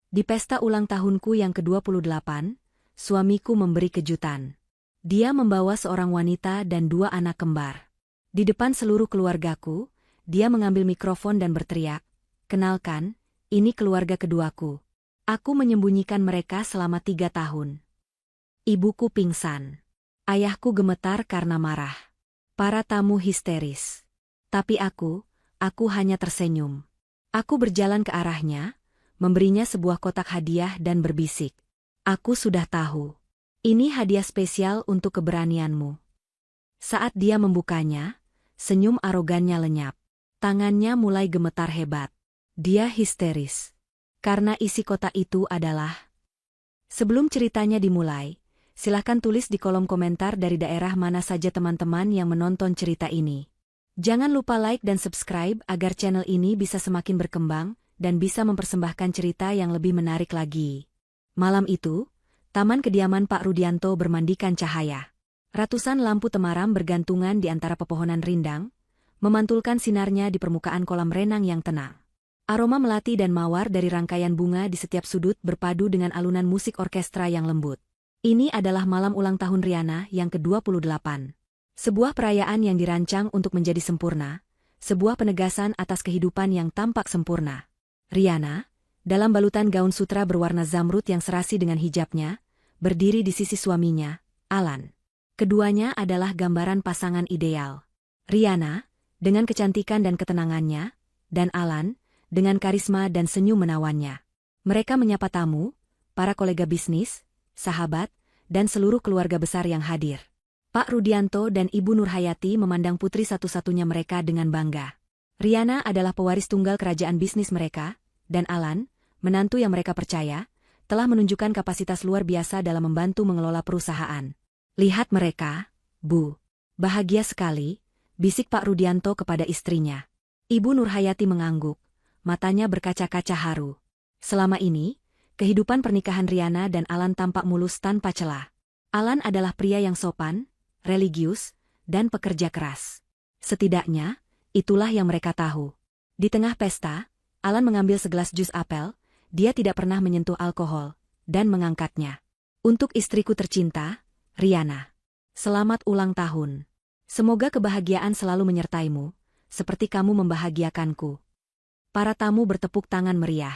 Di pesta ulang tahunku yang ke-28, suamiku memberi kejutan. Dia membawa seorang wanita dan 2 anak kembar. Di depan seluruh keluargaku, dia mengambil mikrofon dan berteriak, "Kenalkan, ini keluarga keduaku. Aku menyembunyikan mereka selama 3 tahun." Ibuku pingsan. Ayahku gemetar karena marah. Para tamu histeris. Tapi aku hanya tersenyum. Aku berjalan ke arahnya, memberinya sebuah kotak hadiah dan berbisik, "Aku sudah tahu. Ini hadiah spesial untuk keberanianmu." Saat dia membukanya, senyum arogannya lenyap. Tangannya mulai gemetar hebat. Dia histeris. Karena isi kotak itu adalah... Sebelum ceritanya dimulai, silahkan tulis di kolom komentar dari daerah mana saja teman-teman yang menonton cerita ini. Jangan lupa like dan subscribe agar channel ini bisa semakin berkembang dan bisa mempersembahkan cerita yang lebih menarik lagi. Malam itu, taman kediaman Pak Rudianto bermandikan cahaya. Ratusan lampu temaram bergantungan di antara pepohonan rindang, memantulkan sinarnya di permukaan kolam renang yang tenang. Aroma melati dan mawar dari rangkaian bunga di setiap sudut berpadu dengan alunan musik orkestra yang lembut. Ini adalah malam ulang tahun Rihanna yang ke-28. Sebuah perayaan yang dirancang untuk menjadi sempurna, sebuah penegasan atas kehidupan yang tampak sempurna. Rihanna, dalam balutan gaun sutra berwarna zamrud yang serasi dengan hijabnya, berdiri di sisi suaminya, Alan. Keduanya adalah gambaran pasangan ideal. Rihanna, dengan kecantikan dan ketenangannya, dan Alan, dengan karisma dan senyum menawannya. Mereka menyapa tamu, para kolega bisnis, sahabat, dan seluruh keluarga besar yang hadir. Pak Rudianto dan Ibu Nurhayati memandang putri satu-satunya mereka dengan bangga. Rihanna adalah pewaris tunggal kerajaan bisnis mereka, dan Alan, menantu yang mereka percaya, telah menunjukkan kapasitas luar biasa dalam membantu mengelola perusahaan. "Lihat mereka, Bu. Bahagia sekali," bisik Pak Rudianto kepada istrinya. Ibu Nurhayati mengangguk, matanya berkaca-kaca haru. Selama ini, kehidupan pernikahan Rihanna dan Alan tampak mulus tanpa celah. Alan adalah pria yang sopan, religius, dan pekerja keras. Setidaknya, itulah yang mereka tahu. Di tengah pesta, Alan mengambil segelas jus apel, dia tidak pernah menyentuh alkohol, dan mengangkatnya. "Untuk istriku tercinta, Rihanna. Selamat ulang tahun. Semoga kebahagiaan selalu menyertaimu, seperti kamu membahagiakanku." Para tamu bertepuk tangan meriah.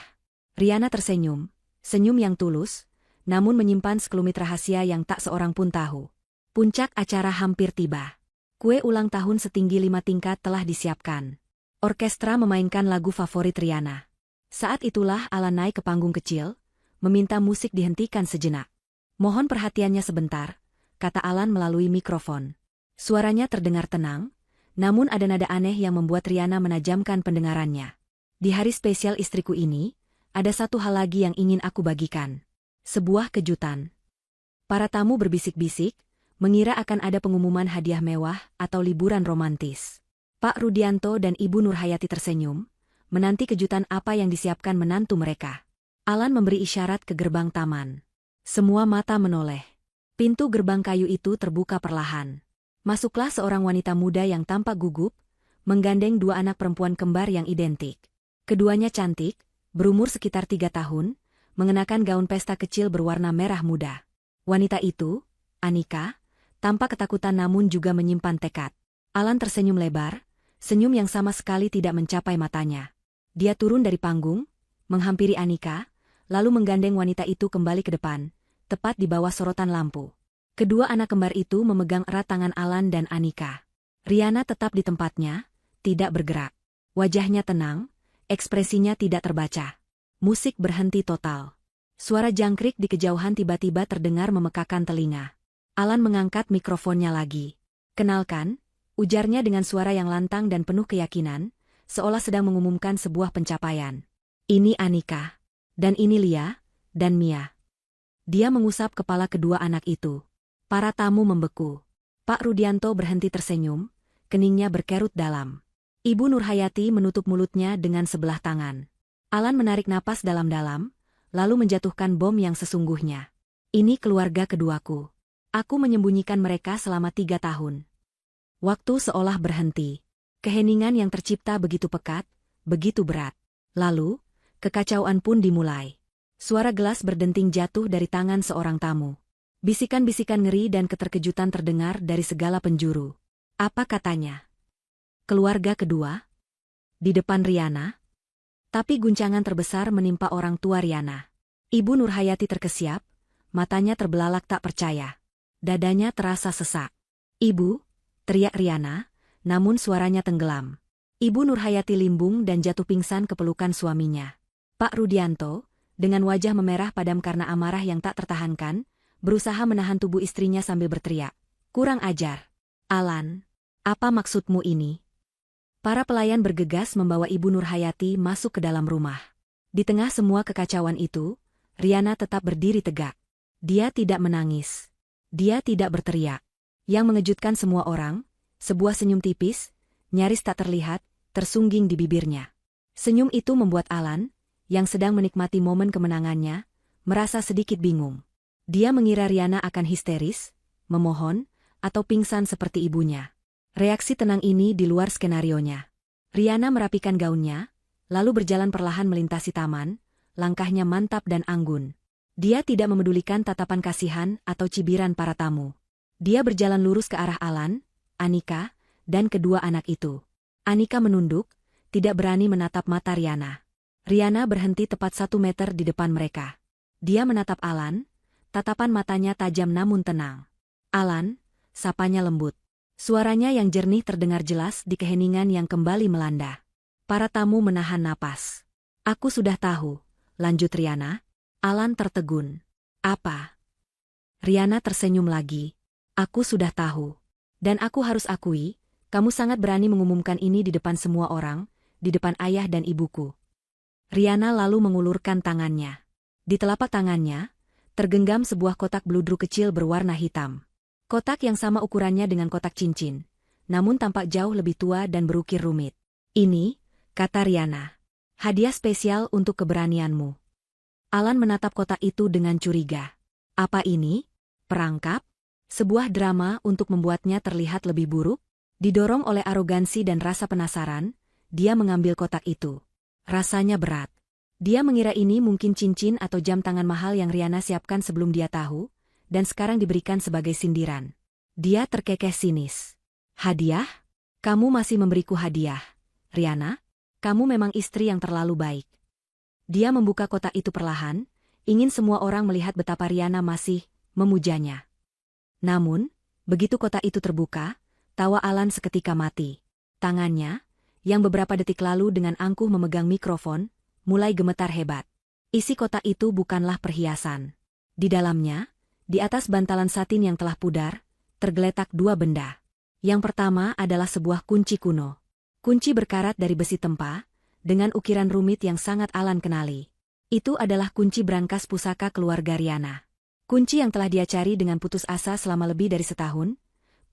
Rihanna tersenyum, senyum yang tulus, namun menyimpan sekelumit rahasia yang tak seorang pun tahu. Puncak acara hampir tiba. Kue ulang tahun setinggi 5 tingkat telah disiapkan. Orkestra memainkan lagu favorit Rihanna. Saat itulah Alan naik ke panggung kecil, meminta musik dihentikan sejenak. "Mohon perhatiannya sebentar," kata Alan melalui mikrofon. Suaranya terdengar tenang, namun ada nada aneh yang membuat Rihanna menajamkan pendengarannya. "Di hari spesial istriku ini, ada satu hal lagi yang ingin aku bagikan. Sebuah kejutan." Para tamu berbisik-bisik, mengira akan ada pengumuman hadiah mewah atau liburan romantis. Pak Rudianto dan Ibu Nurhayati tersenyum, menanti kejutan apa yang disiapkan menantu mereka. Alan memberi isyarat ke gerbang taman. Semua mata menoleh. Pintu gerbang kayu itu terbuka perlahan. Masuklah seorang wanita muda yang tampak gugup, menggandeng 2 anak perempuan kembar yang identik. Keduanya cantik, berumur sekitar 3 tahun, mengenakan gaun pesta kecil berwarna merah muda. Wanita itu, Anika, tampak ketakutan namun juga menyimpan tekad. Alan tersenyum lebar, senyum yang sama sekali tidak mencapai matanya. Dia turun dari panggung, menghampiri Anika, lalu menggandeng wanita itu kembali ke depan, tepat di bawah sorotan lampu. Kedua anak kembar itu memegang erat tangan Alan dan Anika. Rihanna tetap di tempatnya, tidak bergerak. Wajahnya tenang, ekspresinya tidak terbaca. Musik berhenti total. Suara jangkrik di kejauhan tiba-tiba terdengar memekakan telinga. Alan mengangkat mikrofonnya lagi. "Kenalkan," ujarnya dengan suara yang lantang dan penuh keyakinan, seolah sedang mengumumkan sebuah pencapaian. "Ini Anika. Dan ini Lia, dan Mia." Dia mengusap kepala kedua anak itu. Para tamu membeku. Pak Rudianto berhenti tersenyum, keningnya berkerut dalam. Ibu Nurhayati menutup mulutnya dengan sebelah tangan. Alan menarik napas dalam-dalam, lalu menjatuhkan bom yang sesungguhnya. "Ini keluarga keduaku. Aku menyembunyikan mereka selama 3 tahun." Waktu seolah berhenti. Keheningan yang tercipta begitu pekat, begitu berat. Lalu, kekacauan pun dimulai. Suara gelas berdenting jatuh dari tangan seorang tamu. Bisikan-bisikan ngeri dan keterkejutan terdengar dari segala penjuru. Apa katanya? Keluarga kedua? Di depan Riana? Tapi guncangan terbesar menimpa orang tua Riana. Ibu Nurhayati terkesiap, matanya terbelalak tak percaya. Dadanya terasa sesak. "Ibu!" teriak Riana, namun suaranya tenggelam. Ibu Nurhayati limbung dan jatuh pingsan ke pelukan suaminya. Pak Rudianto, dengan wajah memerah padam karena amarah yang tak tertahankan, berusaha menahan tubuh istrinya sambil berteriak, "Kurang ajar! Alan, apa maksudmu ini?" Para pelayan bergegas membawa Ibu Nurhayati masuk ke dalam rumah. Di tengah semua kekacauan itu, Riana tetap berdiri tegak. Dia tidak menangis. Dia tidak berteriak. Yang mengejutkan semua orang, sebuah senyum tipis, nyaris tak terlihat, tersungging di bibirnya. Senyum itu membuat Alan, yang sedang menikmati momen kemenangannya, merasa sedikit bingung. Dia mengira Riana akan histeris, memohon, atau pingsan seperti ibunya. Reaksi tenang ini di luar skenarionya. Riana merapikan gaunnya, lalu berjalan perlahan melintasi taman, langkahnya mantap dan anggun. Dia tidak memedulikan tatapan kasihan atau cibiran para tamu. Dia berjalan lurus ke arah Alan, Anika, dan kedua anak itu. Anika menunduk, tidak berani menatap mata Riana. Riana berhenti tepat 1 meter di depan mereka. Dia menatap Alan, tatapan matanya tajam namun tenang. "Alan," sapanya lembut. Suaranya yang jernih terdengar jelas di keheningan yang kembali melanda. Para tamu menahan napas. "Aku sudah tahu," lanjut Riana. Alan tertegun. "Apa?" Riana tersenyum lagi. "Aku sudah tahu. Dan aku harus akui, kamu sangat berani mengumumkan ini di depan semua orang, di depan ayah dan ibuku." Riana lalu mengulurkan tangannya. Di telapak tangannya, tergenggam sebuah kotak bludru kecil berwarna hitam. Kotak yang sama ukurannya dengan kotak cincin, namun tampak jauh lebih tua dan berukir rumit. "Ini," kata Riana, "hadiah spesial untuk keberanianmu." Alan menatap kotak itu dengan curiga. Apa ini? Perangkap? Sebuah drama untuk membuatnya terlihat lebih buruk? Didorong oleh arogansi dan rasa penasaran, dia mengambil kotak itu. Rasanya berat. Dia mengira ini mungkin cincin atau jam tangan mahal yang Riana siapkan sebelum dia tahu, dan sekarang diberikan sebagai sindiran. Dia terkekeh sinis. "Hadiah? Kamu masih memberiku hadiah, Riana? Kamu memang istri yang terlalu baik." Dia membuka kotak itu perlahan, ingin semua orang melihat betapa Riana masih memujanya. Namun, begitu kotak itu terbuka, tawa Alan seketika mati. Tangannya, yang beberapa detik lalu dengan angkuh memegang mikrofon, mulai gemetar hebat. Isi kotak itu bukanlah perhiasan. Di dalamnya, di atas bantalan satin yang telah pudar, tergeletak 2 benda. Yang pertama adalah sebuah kunci kuno. Kunci berkarat dari besi tempa, dengan ukiran rumit yang sangat Alan kenali. Itu adalah kunci brankas pusaka keluarga Riana. Kunci yang telah dia cari dengan putus asa selama lebih dari setahun,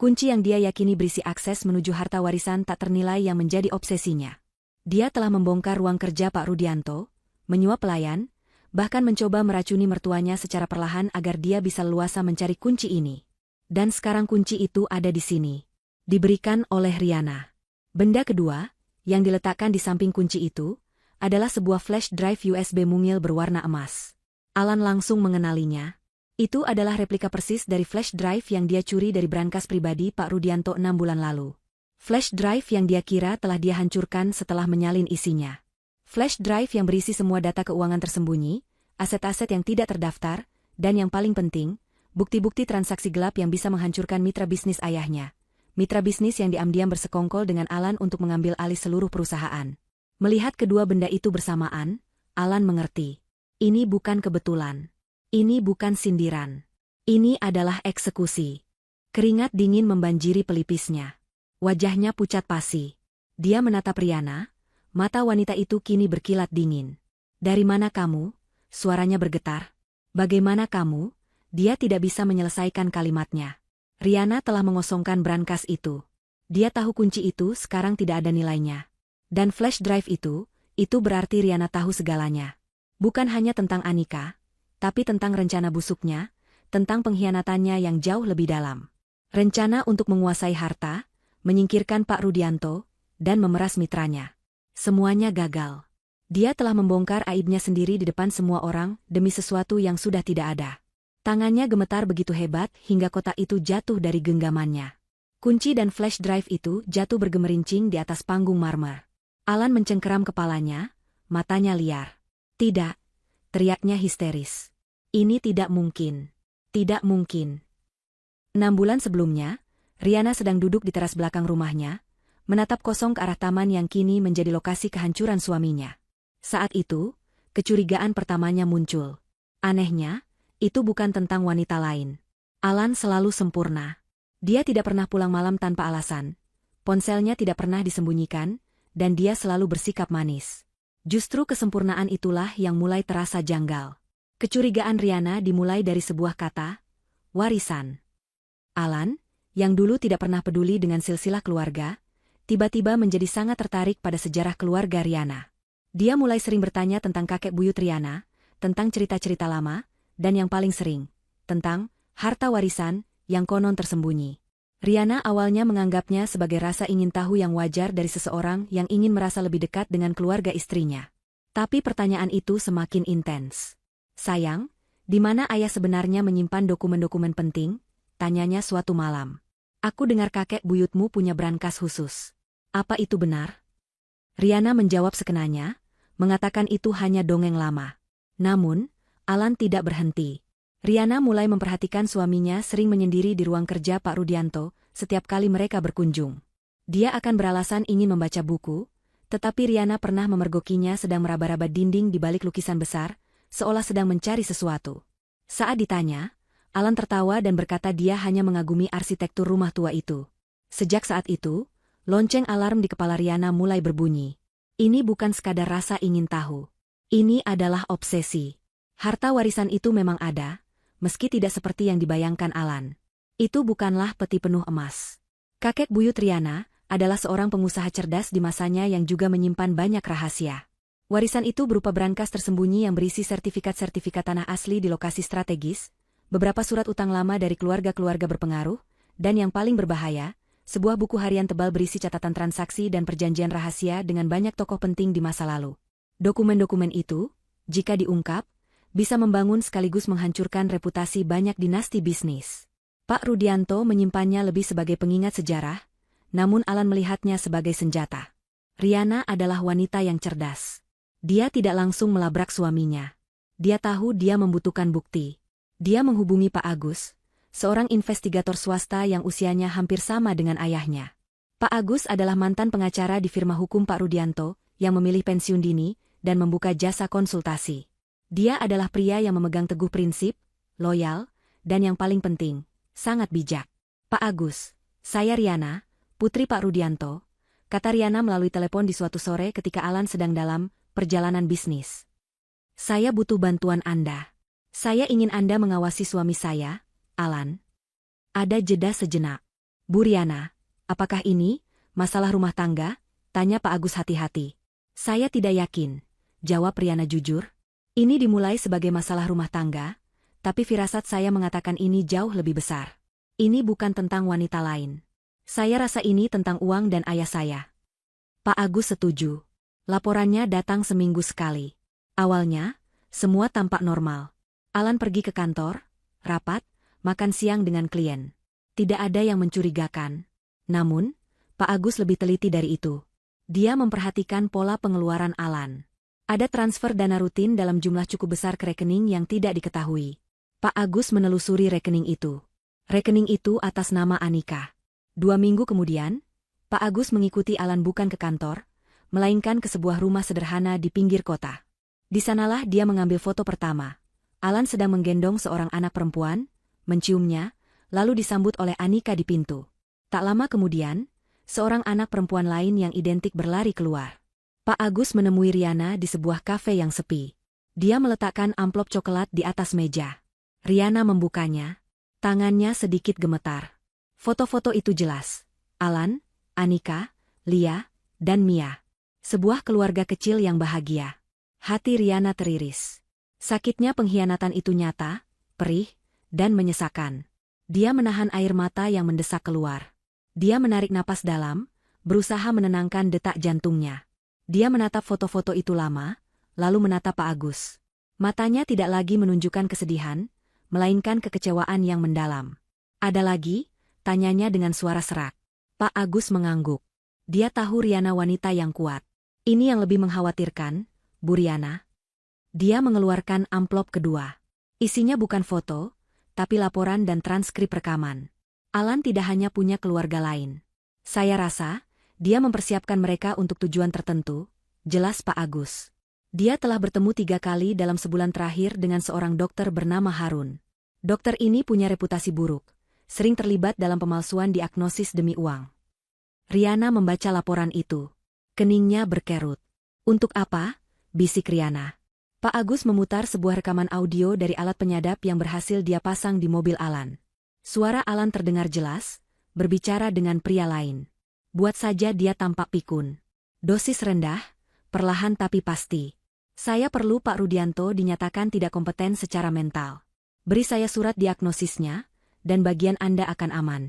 kunci yang dia yakini berisi akses menuju harta warisan tak ternilai yang menjadi obsesinya. Dia telah membongkar ruang kerja Pak Rudianto, menyuap pelayan, bahkan mencoba meracuni mertuanya secara perlahan agar dia bisa leluasa mencari kunci ini. Dan sekarang kunci itu ada di sini. Diberikan oleh Riana. Benda kedua, yang diletakkan di samping kunci itu, adalah sebuah flash drive USB mungil berwarna emas. Alan langsung mengenalinya. Itu adalah replika persis dari flash drive yang dia curi dari brankas pribadi Pak Rudianto 6 bulan lalu. Flash drive yang dia kira telah dia hancurkan setelah menyalin isinya. Flash drive yang berisi semua data keuangan tersembunyi, aset-aset yang tidak terdaftar, dan yang paling penting, bukti-bukti transaksi gelap yang bisa menghancurkan mitra bisnis ayahnya. Mitra bisnis yang diam-diam bersekongkol dengan Alan untuk mengambil alih seluruh perusahaan. Melihat kedua benda itu bersamaan, Alan mengerti. Ini bukan kebetulan. Ini bukan sindiran. Ini adalah eksekusi. Keringat dingin membanjiri pelipisnya. Wajahnya pucat pasi. Dia menatap Riana, mata wanita itu kini berkilat dingin. "Dari mana kamu?" Suaranya bergetar. "Bagaimana kamu?" Dia tidak bisa menyelesaikan kalimatnya. Riana telah mengosongkan brankas itu. Dia tahu kunci itu sekarang tidak ada nilainya. Dan flash drive itu berarti Riana tahu segalanya. Bukan hanya tentang Anika, tapi tentang rencana busuknya, tentang pengkhianatannya yang jauh lebih dalam. Rencana untuk menguasai harta, menyingkirkan Pak Rudianto, dan memeras mitranya. Semuanya gagal. Dia telah membongkar aibnya sendiri di depan semua orang demi sesuatu yang sudah tidak ada. Tangannya gemetar begitu hebat hingga kotak itu jatuh dari genggamannya. Kunci dan flash drive itu jatuh bergemerincing di atas panggung marmer. Alan mencengkeram kepalanya, matanya liar. "Tidak!" teriaknya histeris. "Ini tidak mungkin. Tidak mungkin." 6 bulan sebelumnya, Riana sedang duduk di teras belakang rumahnya, menatap kosong ke arah taman yang kini menjadi lokasi kehancuran suaminya. Saat itu, kecurigaan pertamanya muncul. Anehnya, itu bukan tentang wanita lain. Alan selalu sempurna. Dia tidak pernah pulang malam tanpa alasan. Ponselnya tidak pernah disembunyikan, dan dia selalu bersikap manis. Justru kesempurnaan itulah yang mulai terasa janggal. Kecurigaan Riana dimulai dari sebuah kata, warisan. Alan, yang dulu tidak pernah peduli dengan silsilah keluarga, tiba-tiba menjadi sangat tertarik pada sejarah keluarga Riana. Dia mulai sering bertanya tentang kakek buyut Riana, tentang cerita-cerita lama, dan yang paling sering, tentang harta warisan yang konon tersembunyi. Riana awalnya menganggapnya sebagai rasa ingin tahu yang wajar dari seseorang yang ingin merasa lebih dekat dengan keluarga istrinya. Tapi pertanyaan itu semakin intens. "Sayang, di mana ayah sebenarnya menyimpan dokumen-dokumen penting?" tanyanya suatu malam. "Aku dengar kakek buyutmu punya brankas khusus. Apa itu benar?" Riana menjawab sekenanya, mengatakan itu hanya dongeng lama. Namun, Alan tidak berhenti. Riana mulai memperhatikan suaminya sering menyendiri di ruang kerja Pak Rudianto setiap kali mereka berkunjung. Dia akan beralasan ingin membaca buku, tetapi Riana pernah memergokinya sedang meraba-raba dinding di balik lukisan besar, seolah sedang mencari sesuatu. Saat ditanya, Alan tertawa dan berkata dia hanya mengagumi arsitektur rumah tua itu. Sejak saat itu, lonceng alarm di kepala Riana mulai berbunyi. Ini bukan sekadar rasa ingin tahu. Ini adalah obsesi. Harta warisan itu memang ada, meski tidak seperti yang dibayangkan Alan. Itu bukanlah peti penuh emas. Kakek buyut Riana adalah seorang pengusaha cerdas di masanya yang juga menyimpan banyak rahasia. Warisan itu berupa brankas tersembunyi yang berisi sertifikat-sertifikat tanah asli di lokasi strategis, beberapa surat utang lama dari keluarga-keluarga berpengaruh, dan yang paling berbahaya, sebuah buku harian tebal berisi catatan transaksi dan perjanjian rahasia dengan banyak tokoh penting di masa lalu. Dokumen-dokumen itu, jika diungkap, bisa membangun sekaligus menghancurkan reputasi banyak dinasti bisnis. Pak Rudianto menyimpannya lebih sebagai pengingat sejarah, namun Alan melihatnya sebagai senjata. Riana adalah wanita yang cerdas. Dia tidak langsung melabrak suaminya. Dia tahu dia membutuhkan bukti. Dia menghubungi Pak Agus, seorang investigator swasta yang usianya hampir sama dengan ayahnya. Pak Agus adalah mantan pengacara di firma hukum Pak Rudianto, yang memilih pensiun dini, dan membuka jasa konsultasi. Dia adalah pria yang memegang teguh prinsip, loyal, dan yang paling penting, sangat bijak. "Pak Agus, saya Riana, putri Pak Rudianto," kata Riana melalui telepon di suatu sore ketika Alan sedang dalam perjalanan bisnis. "Saya butuh bantuan Anda. Saya ingin Anda mengawasi suami saya, Alan." Ada jeda sejenak. "Bu Riana, apakah ini masalah rumah tangga?" tanya Pak Agus hati-hati. "Saya tidak yakin," jawab Riana jujur. "Ini dimulai sebagai masalah rumah tangga, tapi firasat saya mengatakan ini jauh lebih besar. Ini bukan tentang wanita lain. Saya rasa ini tentang uang dan ayah saya." Pak Agus setuju. Laporannya datang seminggu sekali. Awalnya, semua tampak normal. Alan pergi ke kantor, rapat, makan siang dengan klien. Tidak ada yang mencurigakan. Namun, Pak Agus lebih teliti dari itu. Dia memperhatikan pola pengeluaran Alan. Ada transfer dana rutin dalam jumlah cukup besar ke rekening yang tidak diketahui. Pak Agus menelusuri rekening itu. Rekening itu atas nama Anika. 2 minggu kemudian, Pak Agus mengikuti Alan bukan ke kantor, melainkan ke sebuah rumah sederhana di pinggir kota. Di sanalah dia mengambil foto pertama. Alan sedang menggendong seorang anak perempuan, menciumnya, lalu disambut oleh Anika di pintu. Tak lama kemudian, seorang anak perempuan lain yang identik berlari keluar. Pak Agus menemui Riana di sebuah kafe yang sepi. Dia meletakkan amplop coklat di atas meja. Riana membukanya. Tangannya sedikit gemetar. Foto-foto itu jelas. Alan, Anika, Lia, dan Mia. Sebuah keluarga kecil yang bahagia. Hati Riana teriris. Sakitnya pengkhianatan itu nyata, perih, dan menyesakan. Dia menahan air mata yang mendesak keluar. Dia menarik napas dalam, berusaha menenangkan detak jantungnya. Dia menatap foto-foto itu lama, lalu menatap Pak Agus. Matanya tidak lagi menunjukkan kesedihan, melainkan kekecewaan yang mendalam. Ada lagi? Tanyanya dengan suara serak. Pak Agus mengangguk. Dia tahu Riana wanita yang kuat. Ini yang lebih mengkhawatirkan, Bu Riana. Dia mengeluarkan amplop kedua. Isinya bukan foto, tapi laporan dan transkrip rekaman. Alan tidak hanya punya keluarga lain. Saya rasa, dia mempersiapkan mereka untuk tujuan tertentu, jelas Pak Agus. Dia telah bertemu 3 kali dalam sebulan terakhir dengan seorang dokter bernama Harun. Dokter ini punya reputasi buruk, sering terlibat dalam pemalsuan diagnosis demi uang. Riana membaca laporan itu. Keningnya berkerut. Untuk apa? Bisik Riana. Pak Agus memutar sebuah rekaman audio dari alat penyadap yang berhasil dia pasang di mobil Alan. Suara Alan terdengar jelas, berbicara dengan pria lain. Buat saja dia tampak pikun. Dosis rendah, perlahan tapi pasti. Saya perlu Pak Rudianto dinyatakan tidak kompeten secara mental. Beri saya surat diagnosisnya, dan bagian Anda akan aman.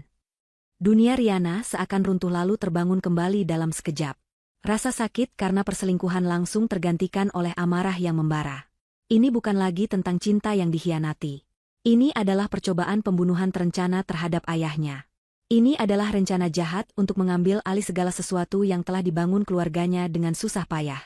Dunia Riana seakan runtuh lalu terbangun kembali dalam sekejap. Rasa sakit karena perselingkuhan langsung tergantikan oleh amarah yang membara. Ini bukan lagi tentang cinta yang dikhianati. Ini adalah percobaan pembunuhan terencana terhadap ayahnya. Ini adalah rencana jahat untuk mengambil alih segala sesuatu yang telah dibangun keluarganya dengan susah payah.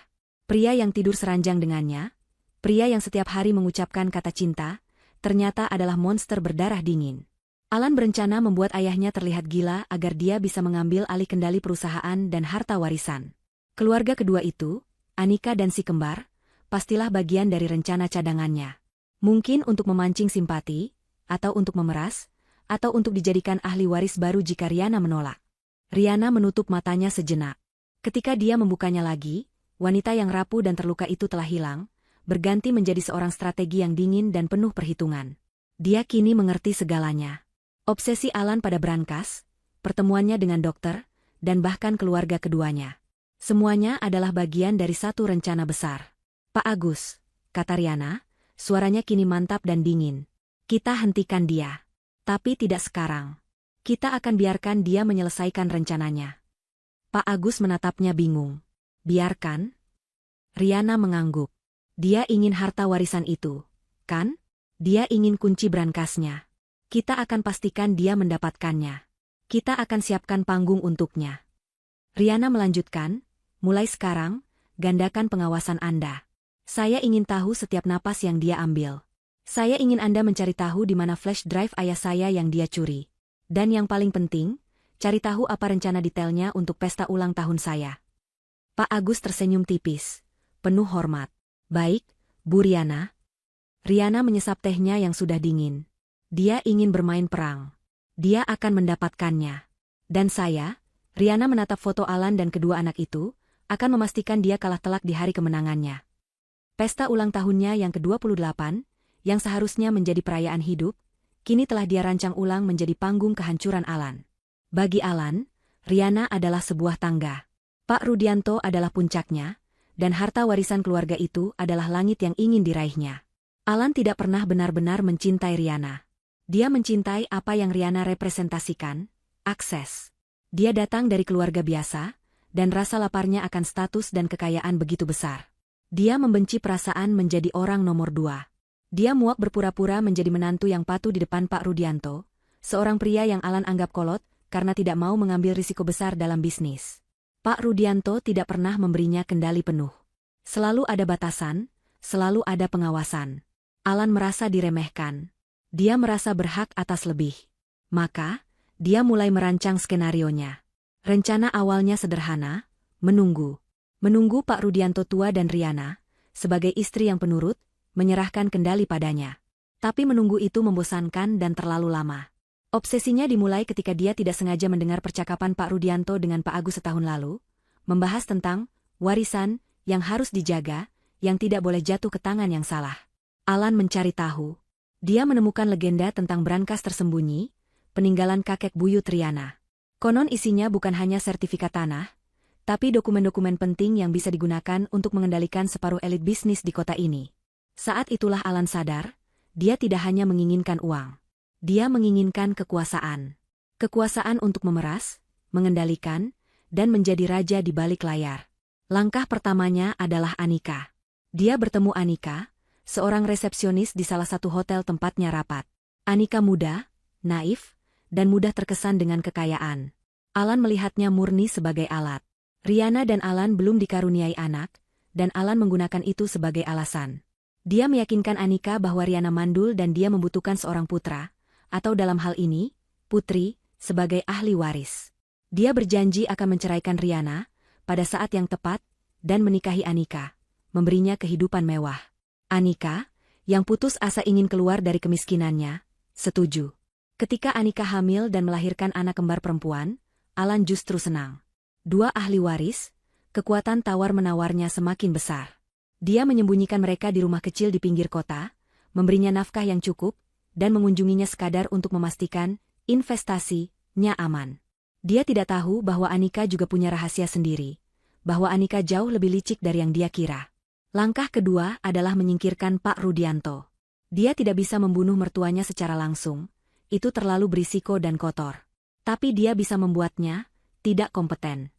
Pria yang tidur seranjang dengannya, pria yang setiap hari mengucapkan kata cinta, ternyata adalah monster berdarah dingin. Alan berencana membuat ayahnya terlihat gila agar dia bisa mengambil alih kendali perusahaan dan harta warisan. Keluarga kedua itu, Anika dan si kembar, pastilah bagian dari rencana cadangannya. Mungkin untuk memancing simpati, atau untuk memeras, atau untuk dijadikan ahli waris baru jika Riana menolak. Riana menutup matanya sejenak. Ketika dia membukanya lagi, wanita yang rapuh dan terluka itu telah hilang, berganti menjadi seorang strategi yang dingin dan penuh perhitungan. Dia kini mengerti segalanya. Obsesi Alan pada brankas, pertemuannya dengan dokter, dan bahkan keluarga keduanya. Semuanya adalah bagian dari satu rencana besar. Pak Agus, kata Riana, suaranya kini mantap dan dingin. Kita hentikan dia. Tapi tidak sekarang. Kita akan biarkan dia menyelesaikan rencananya. Pak Agus menatapnya bingung. Biarkan? Riana mengangguk. Dia ingin harta warisan itu, kan? Dia ingin kunci brankasnya. Kita akan pastikan dia mendapatkannya. Kita akan siapkan panggung untuknya. Riana melanjutkan, mulai sekarang, gandakan pengawasan Anda. Saya ingin tahu setiap napas yang dia ambil. Saya ingin Anda mencari tahu di mana flash drive ayah saya yang dia curi. Dan yang paling penting, cari tahu apa rencana detailnya untuk pesta ulang tahun saya. Pak Agus tersenyum tipis, penuh hormat. Baik, Bu Riana. Riana menyesap tehnya yang sudah dingin. Dia ingin bermain perang. Dia akan mendapatkannya. Dan saya, Riana menatap foto Alan dan kedua anak itu, akan memastikan dia kalah telak di hari kemenangannya. Pesta ulang tahunnya yang ke-28, yang seharusnya menjadi perayaan hidup, kini telah dia rancang ulang menjadi panggung kehancuran Alan. Bagi Alan, Riana adalah sebuah tangga. Pak Rudianto adalah puncaknya, dan harta warisan keluarga itu adalah langit yang ingin diraihnya. Alan tidak pernah benar-benar mencintai Riana. Dia mencintai apa yang Riana representasikan, akses. Dia datang dari keluarga biasa, dan rasa laparnya akan status dan kekayaan begitu besar. Dia membenci perasaan menjadi orang nomor 2. Dia muak berpura-pura menjadi menantu yang patuh di depan Pak Rudianto, seorang pria yang Alan anggap kolot karena tidak mau mengambil risiko besar dalam bisnis. Pak Rudianto tidak pernah memberinya kendali penuh. Selalu ada batasan, selalu ada pengawasan. Alan merasa diremehkan. Dia merasa berhak atas lebih. Maka, dia mulai merancang skenarionya. Rencana awalnya sederhana, menunggu. Menunggu Pak Rudianto tua dan Riana, sebagai istri yang penurut, menyerahkan kendali padanya. Tapi menunggu itu membosankan dan terlalu lama. Obsesinya dimulai ketika dia tidak sengaja mendengar percakapan Pak Rudianto dengan Pak Agus setahun lalu, membahas tentang warisan yang harus dijaga, yang tidak boleh jatuh ke tangan yang salah. Alan mencari tahu. Dia menemukan legenda tentang brankas tersembunyi, peninggalan kakek buyut Riana. Konon isinya bukan hanya sertifikat tanah, tapi dokumen-dokumen penting yang bisa digunakan untuk mengendalikan separuh elit bisnis di kota ini. Saat itulah Alan sadar, dia tidak hanya menginginkan uang. Dia menginginkan kekuasaan. Kekuasaan untuk memeras, mengendalikan, dan menjadi raja di balik layar. Langkah pertamanya adalah Anika. Dia bertemu Anika, seorang resepsionis di salah satu hotel tempatnya rapat. Anika muda, naif, dan mudah terkesan dengan kekayaan. Alan melihatnya murni sebagai alat. Riana dan Alan belum dikaruniai anak, dan Alan menggunakan itu sebagai alasan. Dia meyakinkan Anika bahwa Riana mandul dan dia membutuhkan seorang putra, atau dalam hal ini, putri, sebagai ahli waris. Dia berjanji akan menceraikan Riana pada saat yang tepat dan menikahi Anika, memberinya kehidupan mewah. Anika, yang putus asa ingin keluar dari kemiskinannya, setuju. Ketika Anika hamil dan melahirkan anak kembar perempuan, Alan justru senang. Dua ahli waris, kekuatan tawar-menawarnya semakin besar. Dia menyembunyikan mereka di rumah kecil di pinggir kota, memberinya nafkah yang cukup, dan mengunjunginya sekadar untuk memastikan investasinya aman. Dia tidak tahu bahwa Anika juga punya rahasia sendiri, bahwa Anika jauh lebih licik dari yang dia kira. Langkah kedua adalah menyingkirkan Pak Rudianto. Dia tidak bisa membunuh mertuanya secara langsung, itu terlalu berisiko dan kotor. Tapi dia bisa membuatnya tidak kompeten.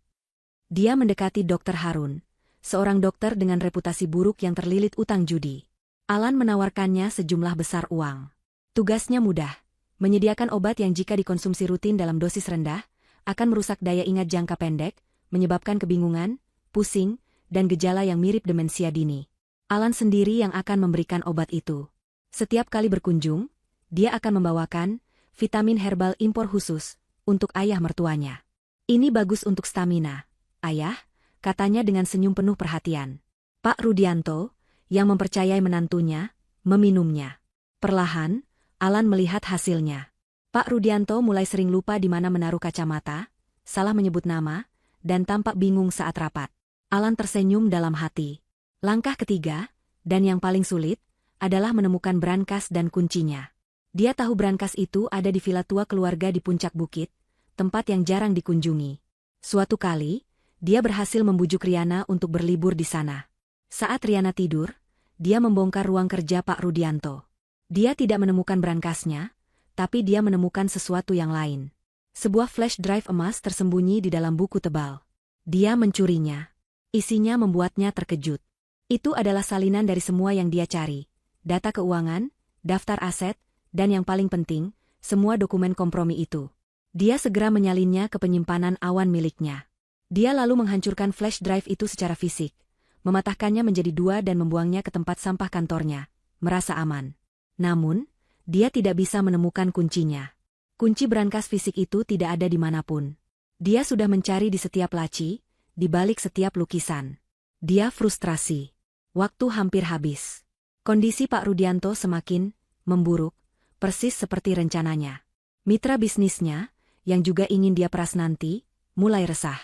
Dia mendekati Dr. Harun, seorang dokter dengan reputasi buruk yang terlilit utang judi. Alan menawarkannya sejumlah besar uang. Tugasnya mudah, menyediakan obat yang jika dikonsumsi rutin dalam dosis rendah, akan merusak daya ingat jangka pendek, menyebabkan kebingungan, pusing, dan gejala yang mirip demensia dini. Alan sendiri yang akan memberikan obat itu. Setiap kali berkunjung, dia akan membawakan vitamin herbal impor khusus untuk ayah mertuanya. Ini bagus untuk stamina, ayah, katanya dengan senyum penuh perhatian. Pak Rudianto, yang mempercayai menantunya, meminumnya. Perlahan, Alan melihat hasilnya. Pak Rudianto mulai sering lupa di mana menaruh kacamata, salah menyebut nama, dan tampak bingung saat rapat. Alan tersenyum dalam hati. Langkah ketiga, dan yang paling sulit, adalah menemukan brankas dan kuncinya. Dia tahu brankas itu ada di villa tua keluarga di puncak bukit, tempat yang jarang dikunjungi. Suatu kali, dia berhasil membujuk Riana untuk berlibur di sana. Saat Riana tidur, dia membongkar ruang kerja Pak Rudianto. Dia tidak menemukan brankasnya, tapi dia menemukan sesuatu yang lain. Sebuah flash drive emas tersembunyi di dalam buku tebal. Dia mencurinya. Isinya membuatnya terkejut. Itu adalah salinan dari semua yang dia cari. Data keuangan, daftar aset, dan yang paling penting, semua dokumen kompromi itu. Dia segera menyalinnya ke penyimpanan awan miliknya. Dia lalu menghancurkan flash drive itu secara fisik, mematahkannya menjadi dua dan membuangnya ke tempat sampah kantornya, merasa aman. Namun, dia tidak bisa menemukan kuncinya. Kunci brankas fisik itu tidak ada dimanapun. Dia sudah mencari di setiap laci, di balik setiap lukisan. Dia frustrasi. Waktu hampir habis. Kondisi Pak Rudianto semakin memburuk, persis seperti rencananya. Mitra bisnisnya, yang juga ingin dia peras nanti, mulai resah.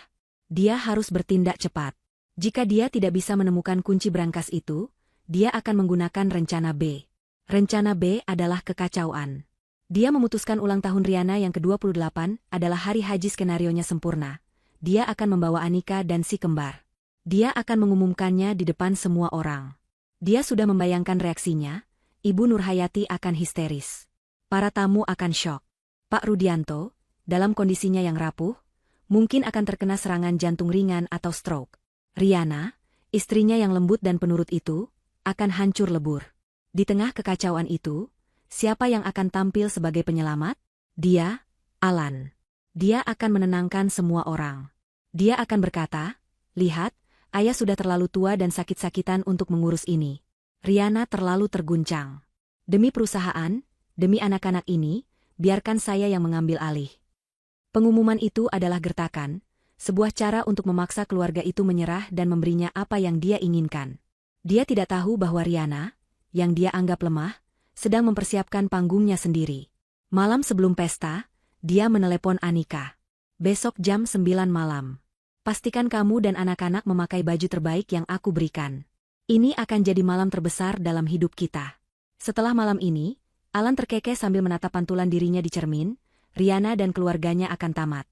Dia harus bertindak cepat. Jika dia tidak bisa menemukan kunci brankas itu, dia akan menggunakan rencana B. Rencana B adalah kekacauan. Dia memutuskan ulang tahun Riana yang ke-28 adalah hari haji skenarionya sempurna. Dia akan membawa Anika dan si kembar. Dia akan mengumumkannya di depan semua orang. Dia sudah membayangkan reaksinya, Ibu Nurhayati akan histeris. Para tamu akan syok. Pak Rudianto, dalam kondisinya yang rapuh, mungkin akan terkena serangan jantung ringan atau stroke. Riana, istrinya yang lembut dan penurut itu, akan hancur lebur. Di tengah kekacauan itu, siapa yang akan tampil sebagai penyelamat? Dia, Alan. Dia akan menenangkan semua orang. Dia akan berkata, "Lihat, ayah sudah terlalu tua dan sakit-sakitan untuk mengurus ini. Riana terlalu terguncang. Demi perusahaan, demi anak-anak ini, biarkan saya yang mengambil alih." Pengumuman itu adalah gertakan, sebuah cara untuk memaksa keluarga itu menyerah dan memberinya apa yang dia inginkan. Dia tidak tahu bahwa Riana, yang dia anggap lemah, sedang mempersiapkan panggungnya sendiri. Malam sebelum pesta, dia menelepon Anika. "Besok jam 9 malam. Pastikan kamu dan anak-anak memakai baju terbaik yang aku berikan. Ini akan jadi malam terbesar dalam hidup kita." Setelah malam ini, Alan terkekeh sambil menatap pantulan dirinya di cermin. Riana dan keluarganya akan tamat.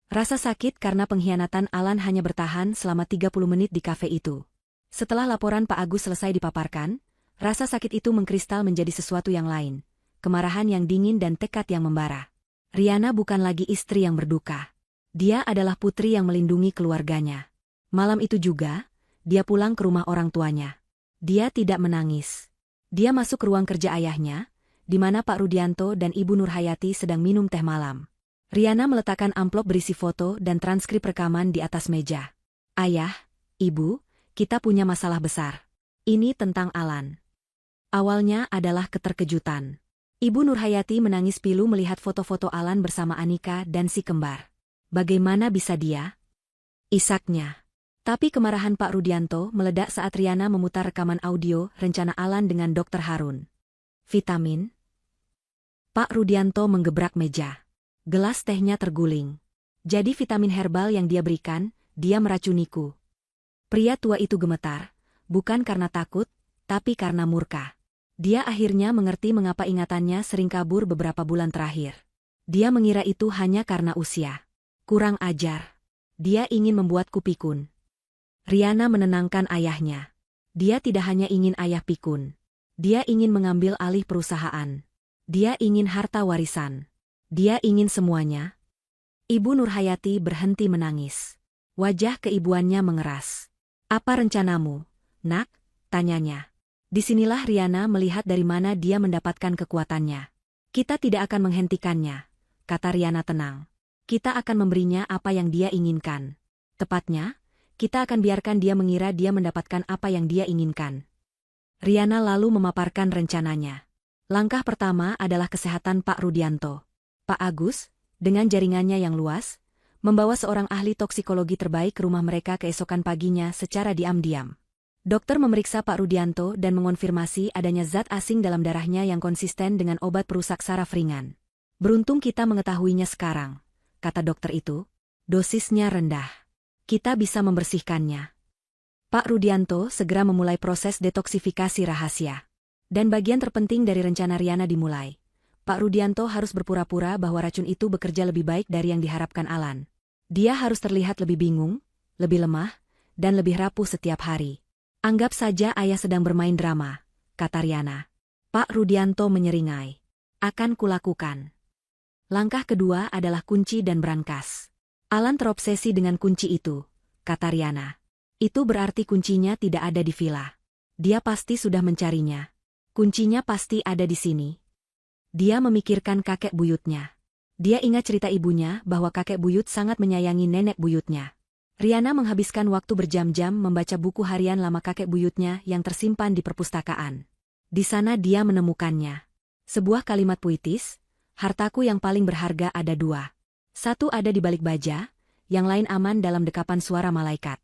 Rasa sakit karena pengkhianatan Alan hanya bertahan selama 30 menit di kafe itu. Setelah laporan Pak Agus selesai dipaparkan, rasa sakit itu mengkristal menjadi sesuatu yang lain, kemarahan yang dingin dan tekad yang membara. Riana bukan lagi istri yang berduka. Dia adalah putri yang melindungi keluarganya. Malam itu juga, dia pulang ke rumah orang tuanya. Dia tidak menangis. Dia masuk ke ruang kerja ayahnya, di mana Pak Rudianto dan Ibu Nurhayati sedang minum teh malam. Riana meletakkan amplop berisi foto dan transkrip rekaman di atas meja. Ayah, Ibu, kita punya masalah besar. Ini tentang Alan. Awalnya adalah keterkejutan. Ibu Nurhayati menangis pilu melihat foto-foto Alan bersama Anika dan si kembar. Bagaimana bisa dia? Isaknya. Tapi kemarahan Pak Rudianto meledak saat Riana memutar rekaman audio rencana Alan dengan Dr. Harun. Vitamin? Pak Rudianto menggebrak meja. Gelas tehnya terguling. Jadi vitamin herbal yang dia berikan, dia meracuniku. Pria tua itu gemetar, bukan karena takut, tapi karena murka. Dia akhirnya mengerti mengapa ingatannya sering kabur beberapa bulan terakhir. Dia mengira itu hanya karena usia. Kurang ajar. Dia ingin membuatku pikun. Riana menenangkan ayahnya. Dia tidak hanya ingin ayah pikun. Dia ingin mengambil alih perusahaan. Dia ingin harta warisan. Dia ingin semuanya. Ibu Nurhayati berhenti menangis. Wajah keibuannya mengeras. Apa rencanamu, nak? Tanyanya. Disinilah Riana melihat dari mana dia mendapatkan kekuatannya. Kita tidak akan menghentikannya, kata Riana tenang. Kita akan memberinya apa yang dia inginkan. Tepatnya, kita akan biarkan dia mengira dia mendapatkan apa yang dia inginkan. Riana lalu memaparkan rencananya. Langkah pertama adalah kesehatan Pak Rudianto. Pak Agus, dengan jaringannya yang luas, membawa seorang ahli toksikologi terbaik ke rumah mereka keesokan paginya secara diam-diam. Dokter memeriksa Pak Rudianto dan mengonfirmasi adanya zat asing dalam darahnya yang konsisten dengan obat perusak saraf ringan. Beruntung kita mengetahuinya sekarang, kata dokter itu. Dosisnya rendah. Kita bisa membersihkannya. Pak Rudianto segera memulai proses detoksifikasi rahasia. Dan bagian terpenting dari rencana Riana dimulai. Pak Rudianto harus berpura-pura bahwa racun itu bekerja lebih baik dari yang diharapkan Alan. Dia harus terlihat lebih bingung, lebih lemah, dan lebih rapuh setiap hari. Anggap saja ayah sedang bermain drama, kata Riana. Pak Rudianto menyeringai. Akan kulakukan. Langkah kedua adalah kunci dan brankas. Alan terobsesi dengan kunci itu, kata Riana. Itu berarti kuncinya tidak ada di villa. Dia pasti sudah mencarinya. Kuncinya pasti ada di sini. Dia memikirkan kakek buyutnya. Dia ingat cerita ibunya bahwa kakek buyut sangat menyayangi nenek buyutnya. Riana menghabiskan waktu berjam-jam membaca buku harian lama kakek buyutnya yang tersimpan di perpustakaan. Di sana dia menemukannya. Sebuah kalimat puitis, hartaku yang paling berharga ada dua. Satu ada di balik baja, yang lain aman dalam dekapan suara malaikat.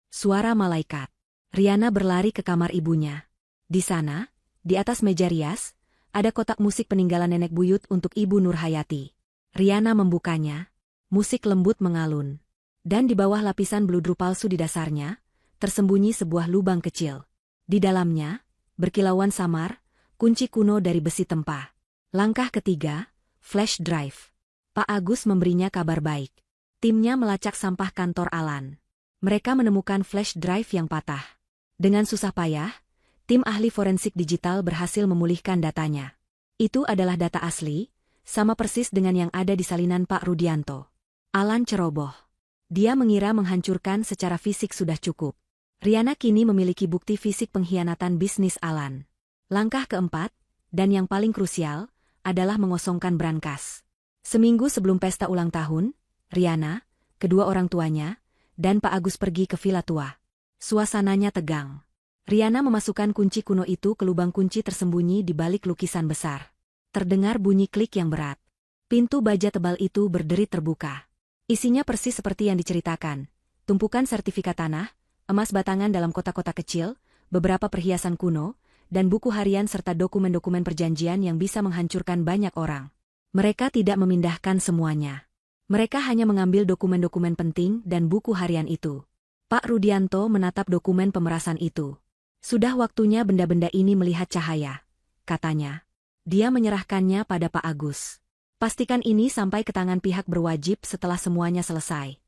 Suara malaikat. Riana berlari ke kamar ibunya. Di sana, di atas meja rias, ada kotak musik peninggalan nenek buyut untuk Ibu Nurhayati. Riana membukanya. Musik lembut mengalun. Dan di bawah lapisan bludru palsu di dasarnya, tersembunyi sebuah lubang kecil. Di dalamnya, berkilauan samar, kunci kuno dari besi tempah. Langkah ketiga, flash drive. Pak Agus memberinya kabar baik. Timnya melacak sampah kantor Alan. Mereka menemukan flash drive yang patah. Dengan susah payah, tim ahli forensik digital berhasil memulihkan datanya. Itu adalah data asli, sama persis dengan yang ada di salinan Pak Rudianto. Alan ceroboh. Dia mengira menghancurkan secara fisik sudah cukup. Riana kini memiliki bukti fisik pengkhianatan bisnis Alan. Langkah keempat, dan yang paling krusial, adalah mengosongkan brankas. Seminggu sebelum pesta ulang tahun, Riana, kedua orang tuanya, dan Pak Agus pergi ke villa tua. Suasananya tegang. Riana memasukkan kunci kuno itu ke lubang kunci tersembunyi di balik lukisan besar. Terdengar bunyi klik yang berat. Pintu baja tebal itu berderit terbuka. Isinya persis seperti yang diceritakan. Tumpukan sertifikat tanah, emas batangan dalam kotak-kotak kecil, beberapa perhiasan kuno, dan buku harian serta dokumen-dokumen perjanjian yang bisa menghancurkan banyak orang. Mereka tidak memindahkan semuanya. Mereka hanya mengambil dokumen-dokumen penting dan buku harian itu. Pak Rudianto menatap dokumen pemerasan itu. Sudah waktunya benda-benda ini melihat cahaya, katanya. Dia menyerahkannya pada Pak Agus. Pastikan ini sampai ke tangan pihak berwajib setelah semuanya selesai.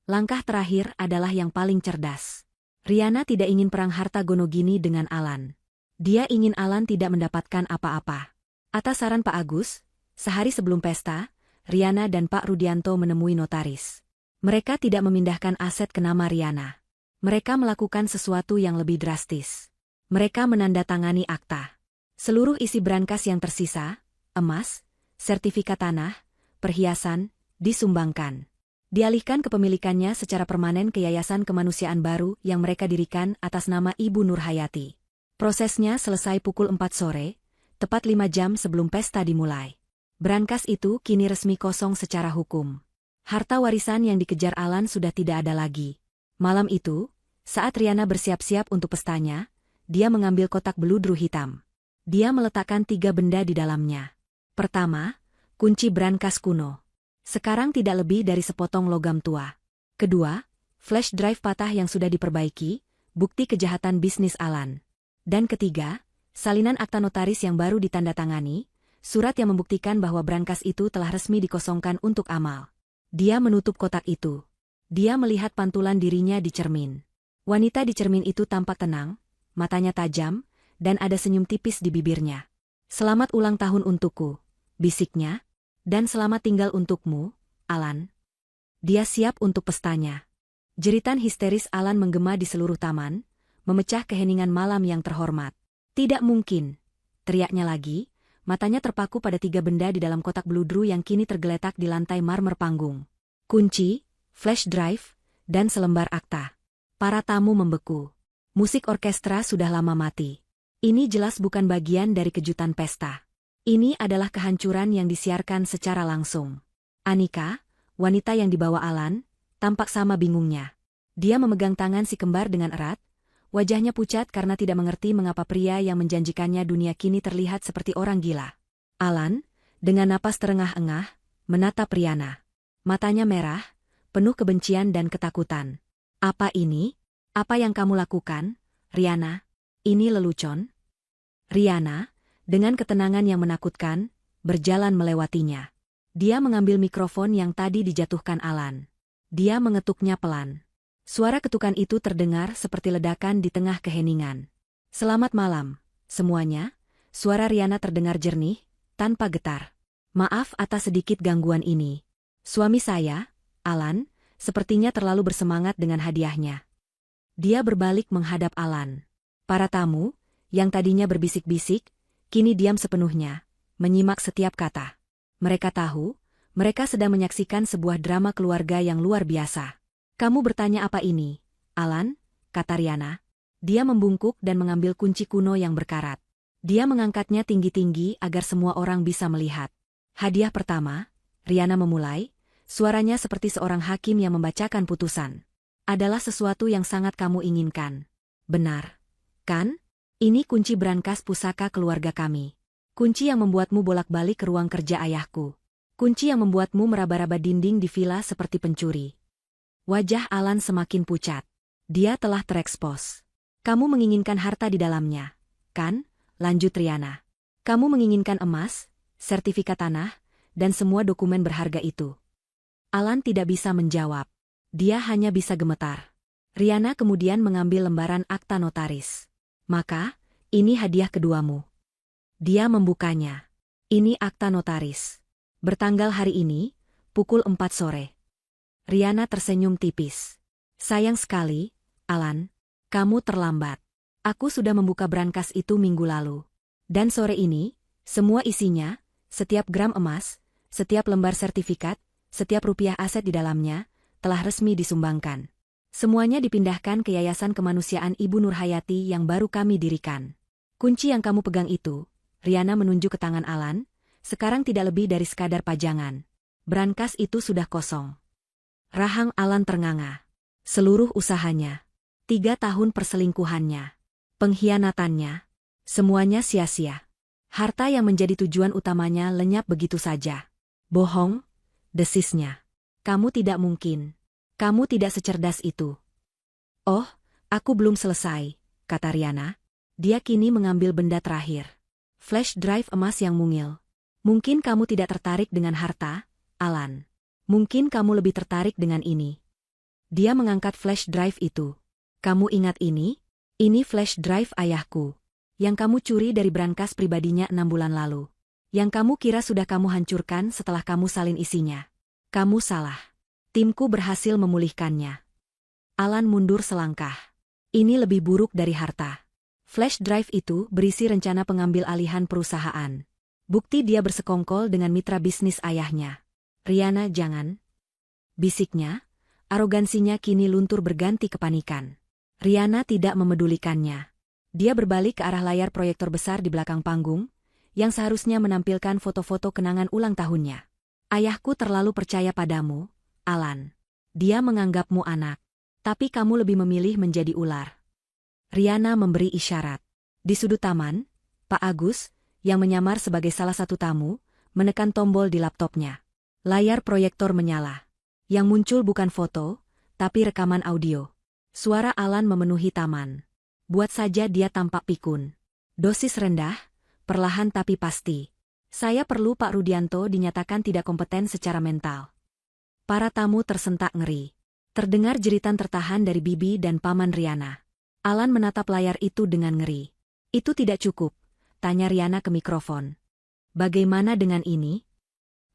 Langkah terakhir adalah yang paling cerdas. Riana tidak ingin perang harta gono gini dengan Alan. Dia ingin Alan tidak mendapatkan apa-apa. Atas saran Pak Agus, sehari sebelum pesta, Riana dan Pak Rudianto menemui notaris. Mereka tidak memindahkan aset ke nama Riana. Mereka melakukan sesuatu yang lebih drastis. Mereka menandatangani akta. Seluruh isi brankas yang tersisa, emas, sertifikat tanah, perhiasan, disumbangkan. Dialihkan kepemilikannya secara permanen ke Yayasan Kemanusiaan Baru yang mereka dirikan atas nama Ibu Nurhayati. Prosesnya selesai pukul 4 sore, tepat 5 jam sebelum pesta dimulai. Brankas itu kini resmi kosong secara hukum. Harta warisan yang dikejar Alan sudah tidak ada lagi. Malam itu, saat Riana bersiap-siap untuk pestanya, dia mengambil kotak beludru hitam. Dia meletakkan 3 benda di dalamnya. Pertama, kunci brankas kuno. Sekarang tidak lebih dari sepotong logam tua. Kedua, flash drive patah yang sudah diperbaiki, bukti kejahatan bisnis Alan. Dan ketiga, salinan akta notaris yang baru ditandatangani, surat yang membuktikan bahwa brankas itu telah resmi dikosongkan untuk amal. Dia menutup kotak itu. Dia melihat pantulan dirinya di cermin. Wanita di cermin itu tampak tenang, matanya tajam, dan ada senyum tipis di bibirnya. "Selamat ulang tahun untukku," bisiknya. "Dan selamat tinggal untukmu, Alan." Dia siap untuk pestanya. Jeritan histeris Alan menggema di seluruh taman, memecah keheningan malam yang terhormat. "Tidak mungkin," teriaknya lagi, matanya terpaku pada 3 benda di dalam kotak beludru yang kini tergeletak di lantai marmer panggung. Kunci, flash drive, dan selembar akta. Para tamu membeku. Musik orkestra sudah lama mati. Ini jelas bukan bagian dari kejutan pesta. Ini adalah kehancuran yang disiarkan secara langsung. Anika, wanita yang dibawa Alan, tampak sama bingungnya. Dia memegang tangan si kembar dengan erat, wajahnya pucat karena tidak mengerti mengapa pria yang menjanjikannya dunia kini terlihat seperti orang gila. Alan, dengan napas terengah-engah, menatap Riana. Matanya merah, penuh kebencian dan ketakutan. "Apa ini? Apa yang kamu lakukan, Riana? Ini lelucon?" Riana, dengan ketenangan yang menakutkan, berjalan melewatinya. Dia mengambil mikrofon yang tadi dijatuhkan Alan. Dia mengetuknya pelan. Suara ketukan itu terdengar seperti ledakan di tengah keheningan. "Selamat malam, semuanya," suara Riana terdengar jernih, tanpa getar. "Maaf atas sedikit gangguan ini. Suami saya, Alan, sepertinya terlalu bersemangat dengan hadiahnya." Dia berbalik menghadap Alan. Para tamu, yang tadinya berbisik-bisik, kini diam sepenuhnya, menyimak setiap kata. Mereka tahu, mereka sedang menyaksikan sebuah drama keluarga yang luar biasa. "Kamu bertanya apa ini, Alan?" kata Riana. Dia membungkuk dan mengambil kunci kuno yang berkarat. Dia mengangkatnya tinggi-tinggi agar semua orang bisa melihat. "Hadiah pertama," Riana memulai, suaranya seperti seorang hakim yang membacakan putusan. "Adalah sesuatu yang sangat kamu inginkan. Benar, kan? Ini kunci brankas pusaka keluarga kami. Kunci yang membuatmu bolak-balik ke ruang kerja ayahku. Kunci yang membuatmu meraba-raba dinding di villa seperti pencuri." Wajah Alan semakin pucat. Dia telah terekspos. "Kamu menginginkan harta di dalamnya, kan?" lanjut Riana. "Kamu menginginkan emas, sertifikat tanah, dan semua dokumen berharga itu." Alan tidak bisa menjawab. Dia hanya bisa gemetar. Riana kemudian mengambil lembaran akta notaris. "Maka, ini hadiah keduamu." Dia membukanya. Ini akta notaris. Bertanggal hari ini, pukul 4 sore. Riana tersenyum tipis. "Sayang sekali, Alan. Kamu terlambat. Aku sudah membuka brankas itu minggu lalu. Dan sore ini, semua isinya, setiap gram emas, setiap lembar sertifikat, setiap rupiah aset di dalamnya, telah resmi disumbangkan. Semuanya dipindahkan ke Yayasan Kemanusiaan Ibu Nurhayati yang baru kami dirikan. Kunci yang kamu pegang itu," Riana menunjuk ke tangan Alan, "sekarang tidak lebih dari sekadar pajangan. Brankas itu sudah kosong." Rahang Alan ternganga. Seluruh usahanya, 3 tahun perselingkuhannya, pengkhianatannya, semuanya sia-sia. Harta yang menjadi tujuan utamanya lenyap begitu saja. "Bohong," desisnya. "Kamu tidak mungkin. Kamu tidak secerdas itu." "Oh, aku belum selesai," kata Riana. Dia kini mengambil benda terakhir. Flash drive emas yang mungil. "Mungkin kamu tidak tertarik dengan harta, Alan. Mungkin kamu lebih tertarik dengan ini." Dia mengangkat flash drive itu. "Kamu ingat ini? Ini flash drive ayahku. Yang kamu curi dari brankas pribadinya 6 bulan lalu. Yang kamu kira sudah kamu hancurkan setelah kamu salin isinya. Kamu salah. Timku berhasil memulihkannya. Alan mundur selangkah. Ini lebih buruk dari harta. Flash drive itu berisi rencana pengambil alihan perusahaan. Bukti dia bersekongkol dengan mitra bisnis ayahnya. Riana, jangan. Bisiknya, arogansinya kini luntur berganti kepanikan. Riana tidak memedulikannya. Dia berbalik ke arah layar proyektor besar di belakang panggung, yang seharusnya menampilkan foto-foto kenangan ulang tahunnya. Ayahku terlalu percaya padamu, Alan. Dia menganggapmu anak. Tapi kamu lebih memilih menjadi ular. Riana memberi isyarat. Di sudut taman, Pak Agus, yang menyamar sebagai salah satu tamu, menekan tombol di laptopnya. Layar proyektor menyala. Yang muncul bukan foto, tapi rekaman audio. Suara Alan memenuhi taman. Buat saja dia tampak pikun. Dosis rendah, perlahan tapi pasti. Saya perlu Pak Rudianto dinyatakan tidak kompeten secara mental. Para tamu tersentak ngeri. Terdengar jeritan tertahan dari Bibi dan Paman Riana. Alan menatap layar itu dengan ngeri. Itu tidak cukup, tanya Riana ke mikrofon. Bagaimana dengan ini?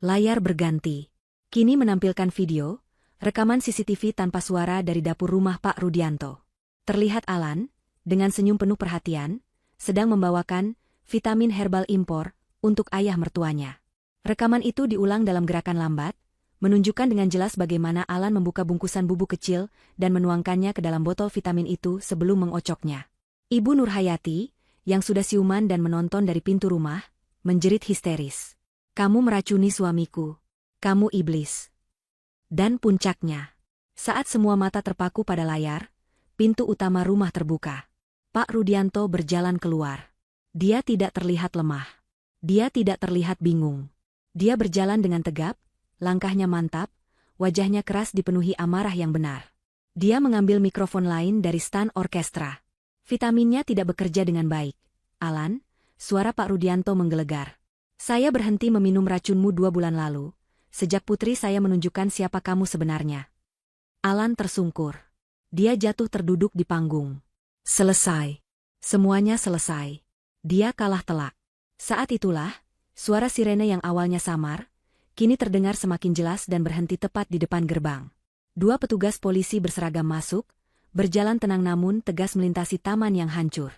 Layar berganti. Kini menampilkan video, rekaman CCTV tanpa suara dari dapur rumah Pak Rudianto. Terlihat Alan, dengan senyum penuh perhatian, sedang membawakan vitamin herbal impor untuk ayah mertuanya. Rekaman itu diulang dalam gerakan lambat, menunjukkan dengan jelas bagaimana Alan membuka bungkusan bubuk kecil dan menuangkannya ke dalam botol vitamin itu sebelum mengocoknya. Ibu Nurhayati, yang sudah siuman dan menonton dari pintu rumah, menjerit histeris. Kamu meracuni suamiku. Kamu iblis. Dan puncaknya, saat semua mata terpaku pada layar, pintu utama rumah terbuka. Pak Rudianto berjalan keluar. Dia tidak terlihat lemah. Dia tidak terlihat bingung. Dia berjalan dengan tegap, langkahnya mantap, wajahnya keras dipenuhi amarah yang benar. Dia mengambil mikrofon lain dari stan orkestra. Vitaminnya tidak bekerja dengan baik. Alan, suara Pak Rudianto menggelegar. Saya berhenti meminum racunmu 2 bulan lalu, sejak putri saya menunjukkan siapa kamu sebenarnya. Alan tersungkur. Dia jatuh terduduk di panggung. Selesai. Semuanya selesai. Dia kalah telak. Saat itulah, suara sirene yang awalnya samar, kini terdengar semakin jelas dan berhenti tepat di depan gerbang. 2 petugas polisi berseragam masuk, berjalan tenang namun tegas melintasi taman yang hancur.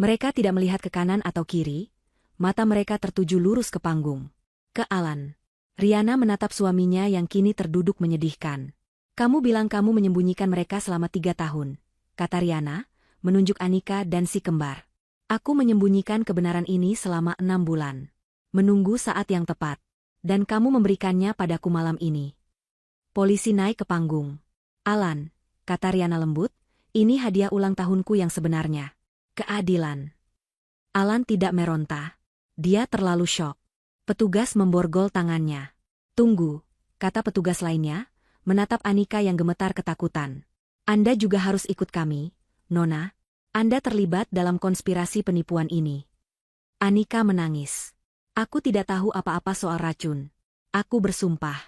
Mereka tidak melihat ke kanan atau kiri, mata mereka tertuju lurus ke panggung. Ke Alan. Riana menatap suaminya yang kini terduduk menyedihkan. Kamu bilang kamu menyembunyikan mereka selama 3 tahun, kata Riana, menunjuk Anika dan si kembar. Aku menyembunyikan kebenaran ini selama 6 bulan. Menunggu saat yang tepat. Dan kamu memberikannya padaku malam ini. Polisi naik ke panggung. Alan, kata Riana lembut, ini hadiah ulang tahunku yang sebenarnya. Keadilan. Alan tidak meronta. Dia terlalu syok. Petugas memborgol tangannya. Tunggu, kata petugas lainnya, menatap Anika yang gemetar ketakutan. Anda juga harus ikut kami, Nona. Anda terlibat dalam konspirasi penipuan ini. Anika menangis. Aku tidak tahu apa-apa soal racun. Aku bersumpah.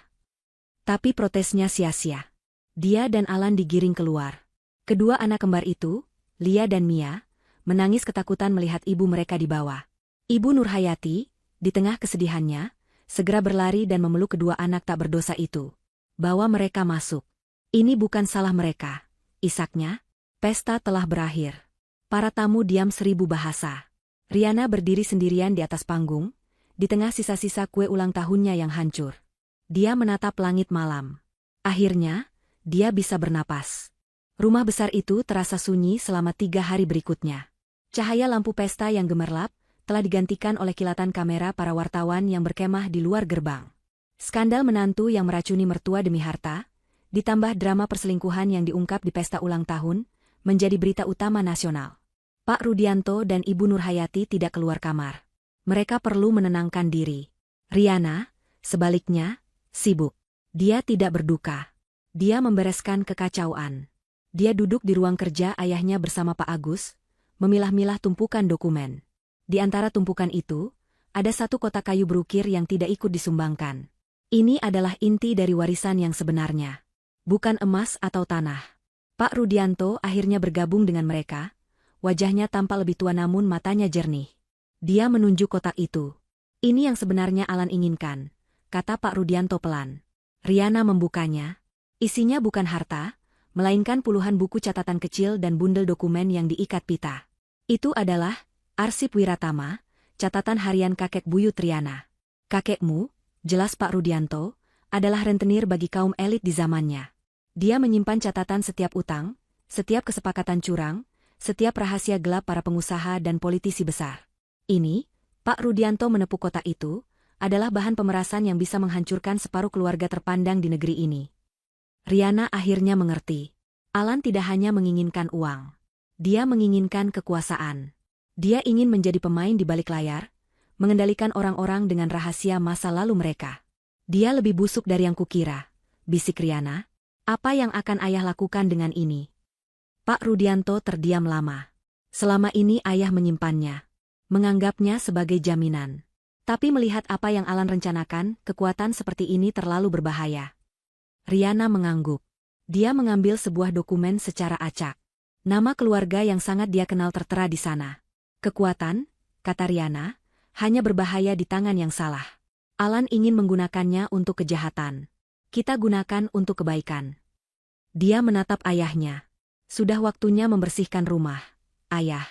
Tapi protesnya sia-sia. Dia dan Alan digiring keluar. Kedua anak kembar itu, Lia dan Mia, menangis ketakutan melihat ibu mereka di bawah. Ibu Nurhayati, di tengah kesedihannya, segera berlari dan memeluk kedua anak tak berdosa itu. Bawa mereka masuk. Ini bukan salah mereka, isaknya. Pesta telah berakhir. Para tamu diam 1000 bahasa. Riana berdiri sendirian di atas panggung, di tengah sisa-sisa kue ulang tahunnya yang hancur. Dia menatap langit malam. Akhirnya, dia bisa bernapas. Rumah besar itu terasa sunyi selama 3 hari berikutnya. Cahaya lampu pesta yang gemerlap telah digantikan oleh kilatan kamera para wartawan yang berkemah di luar gerbang. Skandal menantu yang meracuni mertua demi harta, ditambah drama perselingkuhan yang diungkap di pesta ulang tahun, menjadi berita utama nasional. Pak Rudianto dan Ibu Nurhayati tidak keluar kamar. Mereka perlu menenangkan diri. Riana, sebaliknya, sibuk. Dia tidak berduka. Dia membereskan kekacauan. Dia duduk di ruang kerja ayahnya bersama Pak Agus, memilah-milah tumpukan dokumen. Di antara tumpukan itu, ada 1 kotak kayu berukir yang tidak ikut disumbangkan. Ini adalah inti dari warisan yang sebenarnya. Bukan emas atau tanah. Pak Rudianto akhirnya bergabung dengan mereka, wajahnya tampak lebih tua namun matanya jernih. Dia menunjuk kotak itu. Ini yang sebenarnya Alan inginkan, kata Pak Rudianto pelan. Riana membukanya. Isinya bukan harta, melainkan puluhan buku catatan kecil dan bundel dokumen yang diikat pita. Itu adalah arsip Wiratama, catatan harian kakek buyut Riana. Kakekmu, jelas Pak Rudianto, adalah rentenir bagi kaum elit di zamannya. Dia menyimpan catatan setiap utang, setiap kesepakatan curang, setiap rahasia gelap para pengusaha dan politisi besar. Ini, Pak Rudianto menepuk kotak itu, adalah bahan pemerasan yang bisa menghancurkan separuh keluarga terpandang di negeri ini. Riana akhirnya mengerti. Alan tidak hanya menginginkan uang. Dia menginginkan kekuasaan. Dia ingin menjadi pemain di balik layar, mengendalikan orang-orang dengan rahasia masa lalu mereka. Dia lebih busuk dari yang kukira, bisik Riana. Apa yang akan ayah lakukan dengan ini? Pak Rudianto terdiam lama. Selama ini ayah menyimpannya, menganggapnya sebagai jaminan. Tapi melihat apa yang Alan rencanakan, kekuatan seperti ini terlalu berbahaya. Riana mengangguk. Dia mengambil sebuah dokumen secara acak. Nama keluarga yang sangat dia kenal tertera di sana. Kekuatan, kata Riana, hanya berbahaya di tangan yang salah. Alan ingin menggunakannya untuk kejahatan. Kita gunakan untuk kebaikan. Dia menatap ayahnya. Sudah waktunya membersihkan rumah, ayah.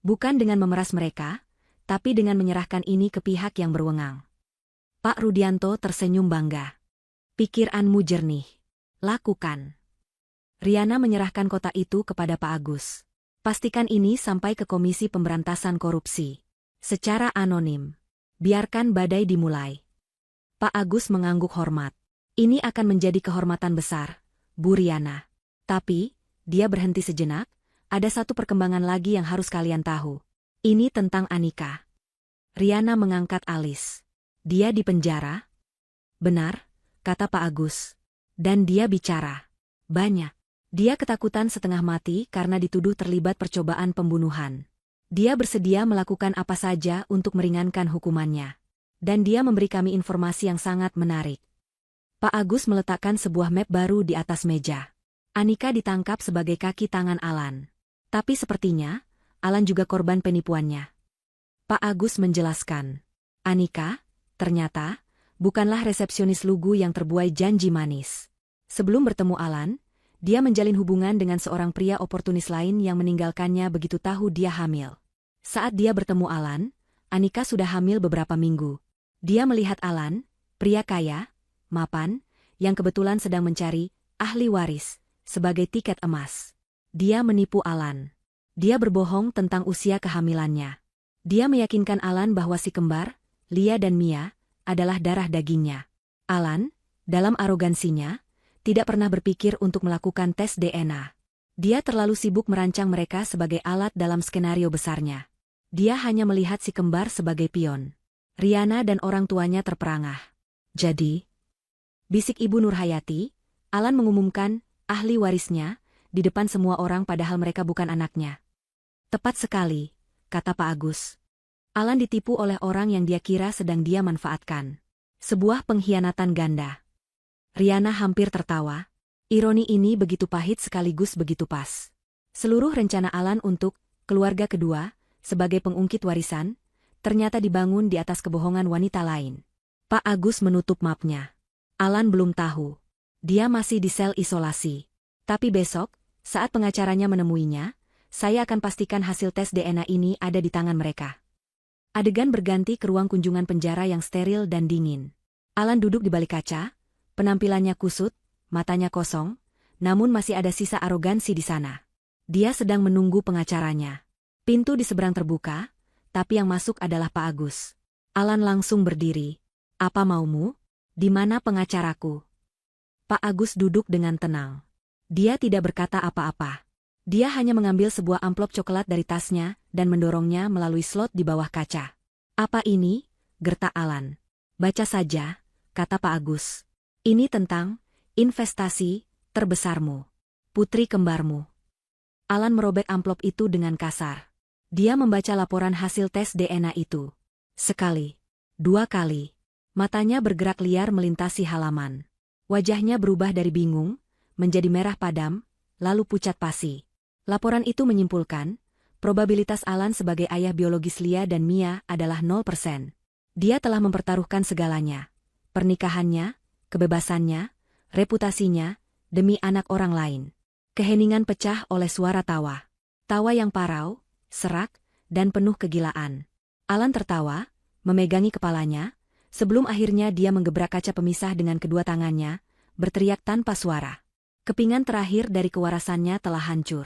Bukan dengan memeras mereka, tapi dengan menyerahkan ini ke pihak yang berwenang. Pak Rudianto tersenyum bangga. Pikiranmu jernih. Lakukan. Riana menyerahkan kotak itu kepada Pak Agus. Pastikan ini sampai ke Komisi Pemberantasan Korupsi. Secara anonim. Biarkan badai dimulai. Pak Agus mengangguk hormat. Ini akan menjadi kehormatan besar, Bu Riana. Tapi, dia berhenti sejenak, ada satu perkembangan lagi yang harus kalian tahu. Ini tentang Anika. Riana mengangkat alis. Dia di penjara? Benar, kata Pak Agus. Dan dia bicara. Banyak. Dia ketakutan setengah mati karena dituduh terlibat percobaan pembunuhan. Dia bersedia melakukan apa saja untuk meringankan hukumannya. Dan dia memberi kami informasi yang sangat menarik. Pak Agus meletakkan sebuah map baru di atas meja. Anika ditangkap sebagai kaki tangan Alan. Tapi sepertinya, Alan juga korban penipuannya. Pak Agus menjelaskan. Anika, ternyata, bukanlah resepsionis lugu yang terbuai janji manis. Sebelum bertemu Alan, dia menjalin hubungan dengan seorang pria oportunis lain yang meninggalkannya begitu tahu dia hamil. Saat dia bertemu Alan, Anika sudah hamil beberapa minggu. Dia melihat Alan, pria kaya, mapan, yang kebetulan sedang mencari ahli waris, sebagai tiket emas. Dia menipu Alan. Dia berbohong tentang usia kehamilannya. Dia meyakinkan Alan bahwa si kembar, Lia dan Mia, adalah darah dagingnya. Alan, dalam arogansinya, tidak pernah berpikir untuk melakukan tes DNA. Dia terlalu sibuk merancang mereka sebagai alat dalam skenario besarnya. Dia hanya melihat si kembar sebagai pion. Riana dan orang tuanya terperangah. Jadi, bisik Ibu Nurhayati, Alan mengumumkan ahli warisnya di depan semua orang padahal mereka bukan anaknya. Tepat sekali, kata Pak Agus. Alan ditipu oleh orang yang dia kira sedang dia manfaatkan. Sebuah pengkhianatan ganda. Riana hampir tertawa. Ironi ini begitu pahit sekaligus begitu pas. Seluruh rencana Alan untuk keluarga kedua, sebagai pengungkit warisan, ternyata dibangun di atas kebohongan wanita lain. Pak Agus menutup mapnya. Alan belum tahu. Dia masih di sel isolasi. Tapi besok, saat pengacaranya menemuinya, saya akan pastikan hasil tes DNA ini ada di tangan mereka. Adegan berganti ke ruang kunjungan penjara yang steril dan dingin. Alan duduk di balik kaca. Penampilannya kusut, matanya kosong, namun masih ada sisa arogansi di sana. Dia sedang menunggu pengacaranya. Pintu di seberang terbuka, tapi yang masuk adalah Pak Agus. Alan langsung berdiri. Apa maumu? Di mana pengacaraku? Pak Agus duduk dengan tenang. Dia tidak berkata apa-apa. Dia hanya mengambil sebuah amplop coklat dari tasnya dan mendorongnya melalui slot di bawah kaca. Apa ini? Gertak Alan. Baca saja, kata Pak Agus. Ini tentang investasi terbesarmu, putri kembarmu. Alan merobek amplop itu dengan kasar. Dia membaca laporan hasil tes DNA itu. Sekali, dua kali. Matanya bergerak liar melintasi halaman. Wajahnya berubah dari bingung, menjadi merah padam, lalu pucat pasi. Laporan itu menyimpulkan, probabilitas Alan sebagai ayah biologis Lia dan Mia adalah 0%. Dia telah mempertaruhkan segalanya. Pernikahannya, kebebasannya, reputasinya, demi anak orang lain. Keheningan pecah oleh suara tawa. Tawa yang parau, serak, dan penuh kegilaan. Alan tertawa, memegangi kepalanya, sebelum akhirnya dia menggebrak kaca pemisah dengan kedua tangannya, berteriak tanpa suara. Kepingan terakhir dari kewarasannya telah hancur.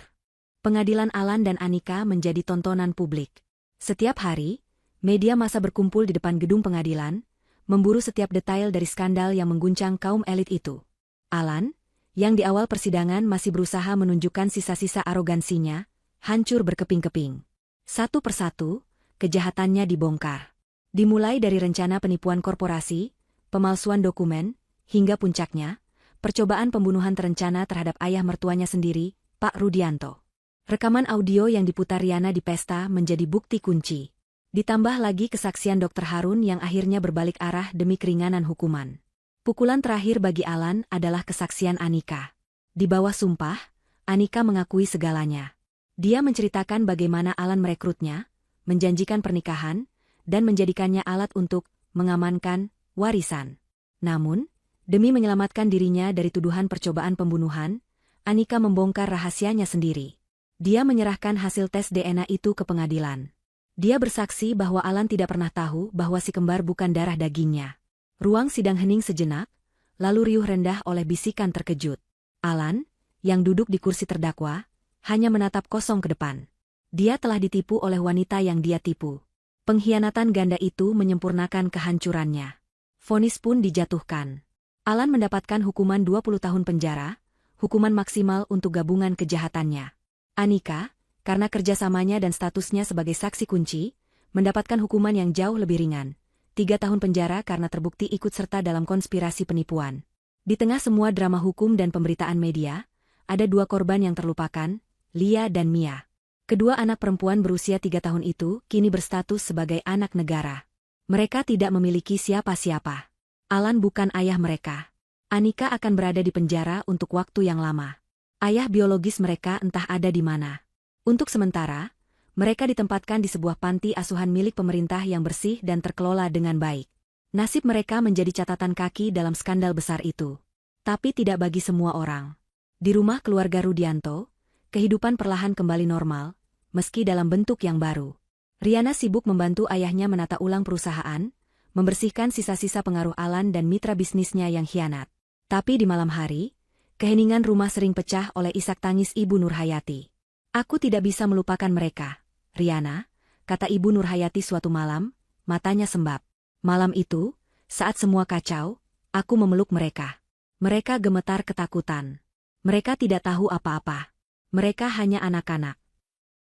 Pengadilan Alan dan Anika menjadi tontonan publik. Setiap hari, media massa berkumpul di depan gedung pengadilan, memburu setiap detail dari skandal yang mengguncang kaum elit itu. Alan, yang di awal persidangan masih berusaha menunjukkan sisa-sisa arogansinya, hancur berkeping-keping. Satu persatu, kejahatannya dibongkar. Dimulai dari rencana penipuan korporasi, pemalsuan dokumen, hingga puncaknya, percobaan pembunuhan terencana terhadap ayah mertuanya sendiri, Pak Rudianto. Rekaman audio yang diputar Riana di pesta menjadi bukti kunci. Ditambah lagi kesaksian Dr. Harun yang akhirnya berbalik arah demi keringanan hukuman. Pukulan terakhir bagi Alan adalah kesaksian Anika. Di bawah sumpah, Anika mengakui segalanya. Dia menceritakan bagaimana Alan merekrutnya, menjanjikan pernikahan, dan menjadikannya alat untuk mengamankan warisan. Namun, demi menyelamatkan dirinya dari tuduhan percobaan pembunuhan, Anika membongkar rahasianya sendiri. Dia menyerahkan hasil tes DNA itu ke pengadilan. Dia bersaksi bahwa Alan tidak pernah tahu bahwa si kembar bukan darah dagingnya. Ruang sidang hening sejenak, lalu riuh rendah oleh bisikan terkejut. Alan, yang duduk di kursi terdakwa, hanya menatap kosong ke depan. Dia telah ditipu oleh wanita yang dia tipu. Pengkhianatan ganda itu menyempurnakan kehancurannya. Vonis pun dijatuhkan. Alan mendapatkan hukuman 20 tahun penjara, hukuman maksimal untuk gabungan kejahatannya. Anika, karena kerjasamanya dan statusnya sebagai saksi kunci, mendapatkan hukuman yang jauh lebih ringan. 3 tahun penjara karena terbukti ikut serta dalam konspirasi penipuan. Di tengah semua drama hukum dan pemberitaan media, ada 2 korban yang terlupakan, Lia dan Mia. Kedua anak perempuan berusia 3 tahun itu kini berstatus sebagai anak negara. Mereka tidak memiliki siapa-siapa. Alan bukan ayah mereka. Anika akan berada di penjara untuk waktu yang lama. Ayah biologis mereka entah ada di mana. Untuk sementara, mereka ditempatkan di sebuah panti asuhan milik pemerintah yang bersih dan terkelola dengan baik. Nasib mereka menjadi catatan kaki dalam skandal besar itu. Tapi tidak bagi semua orang. Di rumah keluarga Rudianto, kehidupan perlahan kembali normal, meski dalam bentuk yang baru. Riana sibuk membantu ayahnya menata ulang perusahaan, membersihkan sisa-sisa pengaruh Alan dan mitra bisnisnya yang khianat. Tapi di malam hari, keheningan rumah sering pecah oleh isak tangis Ibu Nurhayati. "Aku tidak bisa melupakan mereka, Riana," kata Ibu Nurhayati suatu malam, matanya sembab. Malam itu, saat semua kacau, aku memeluk mereka. Mereka gemetar ketakutan. Mereka tidak tahu apa-apa. Mereka hanya anak-anak.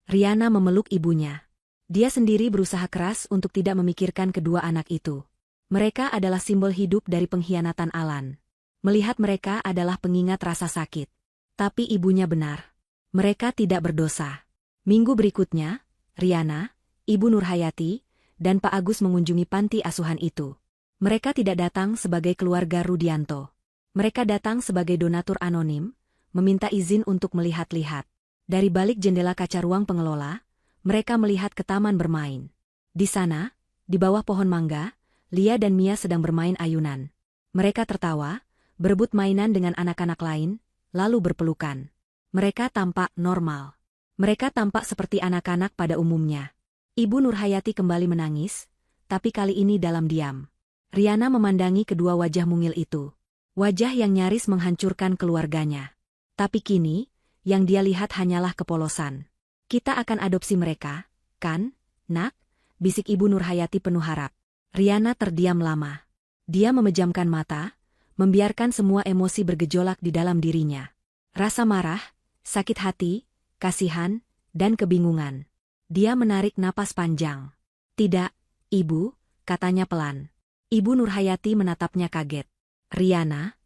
Riana memeluk ibunya. Dia sendiri berusaha keras untuk tidak memikirkan kedua anak itu. Mereka adalah simbol hidup dari pengkhianatan Alan. Melihat mereka adalah pengingat rasa sakit. Tapi ibunya benar. Mereka tidak berdosa. Minggu berikutnya, Riana, Ibu Nurhayati, dan Pak Agus mengunjungi panti asuhan itu. Mereka tidak datang sebagai keluarga Rudianto. Mereka datang sebagai donatur anonim, meminta izin untuk melihat-lihat. Dari balik jendela kaca ruang pengelola, mereka melihat ke taman bermain. Di sana, di bawah pohon mangga, Lia dan Mia sedang bermain ayunan. Mereka tertawa, berebut mainan dengan anak-anak lain, lalu berpelukan. Mereka tampak normal. Mereka tampak seperti anak-anak pada umumnya. Ibu Nurhayati kembali menangis, tapi kali ini dalam diam. Riana memandangi kedua wajah mungil itu. Wajah yang nyaris menghancurkan keluarganya. Tapi kini, yang dia lihat hanyalah kepolosan. "Kita akan adopsi mereka, kan, Nak?" bisik Ibu Nurhayati penuh harap. Riana terdiam lama. Dia memejamkan mata, membiarkan semua emosi bergejolak di dalam dirinya. Rasa marah, sakit hati, kasihan, dan kebingungan. Dia menarik napas panjang. "Tidak, Ibu," katanya pelan. Ibu Nurhayati menatapnya kaget. "Riana?"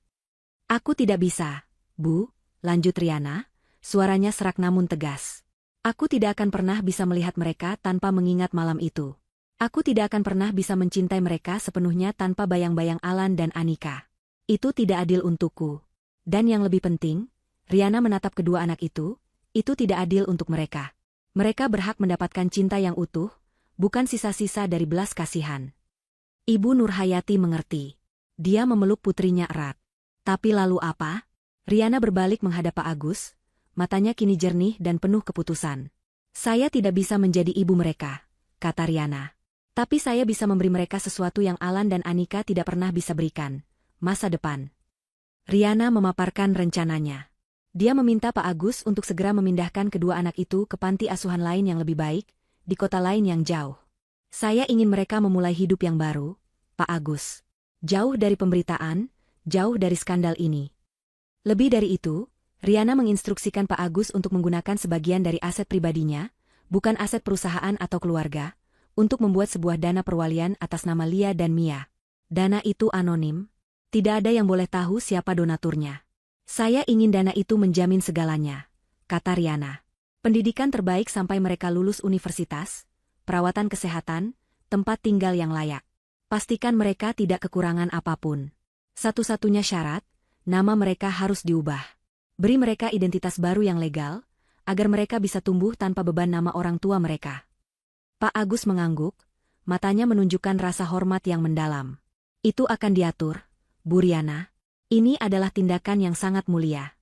"Aku tidak bisa, Bu," lanjut Riana, suaranya serak namun tegas. "Aku tidak akan pernah bisa melihat mereka tanpa mengingat malam itu. Aku tidak akan pernah bisa mencintai mereka sepenuhnya tanpa bayang-bayang Alan dan Anika. Itu tidak adil untukku. Dan yang lebih penting, Riana menatap kedua anak itu tidak adil untuk mereka. Mereka berhak mendapatkan cinta yang utuh, bukan sisa-sisa dari belas kasihan." Ibu Nurhayati mengerti. Dia memeluk putrinya erat. "Tapi lalu apa?" Riana berbalik menghadap Pak Agus, matanya kini jernih dan penuh keputusan. Saya tidak bisa menjadi ibu mereka, kata Riana. Tapi saya bisa memberi mereka sesuatu yang Alan dan Anika tidak pernah bisa berikan, masa depan. Riana memaparkan rencananya. Dia meminta Pak Agus untuk segera memindahkan kedua anak itu ke panti asuhan lain yang lebih baik, di kota lain yang jauh. Saya ingin mereka memulai hidup yang baru, Pak Agus. Jauh dari pemberitaan, jauh dari skandal ini. Lebih dari itu, Riana menginstruksikan Pak Agus untuk menggunakan sebagian dari aset pribadinya, bukan aset perusahaan atau keluarga, untuk membuat sebuah dana perwalian atas nama Lia dan Mia. Dana itu anonim, tidak ada yang boleh tahu siapa donaturnya. Saya ingin dana itu menjamin segalanya, kata Riana. Pendidikan terbaik sampai mereka lulus universitas, perawatan kesehatan, tempat tinggal yang layak. Pastikan mereka tidak kekurangan apapun. Satu-satunya syarat, nama mereka harus diubah. Beri mereka identitas baru yang legal, agar mereka bisa tumbuh tanpa beban nama orang tua mereka. Pak Agus mengangguk, matanya menunjukkan rasa hormat yang mendalam. Itu akan diatur, Bu Riana. Ini adalah tindakan yang sangat mulia.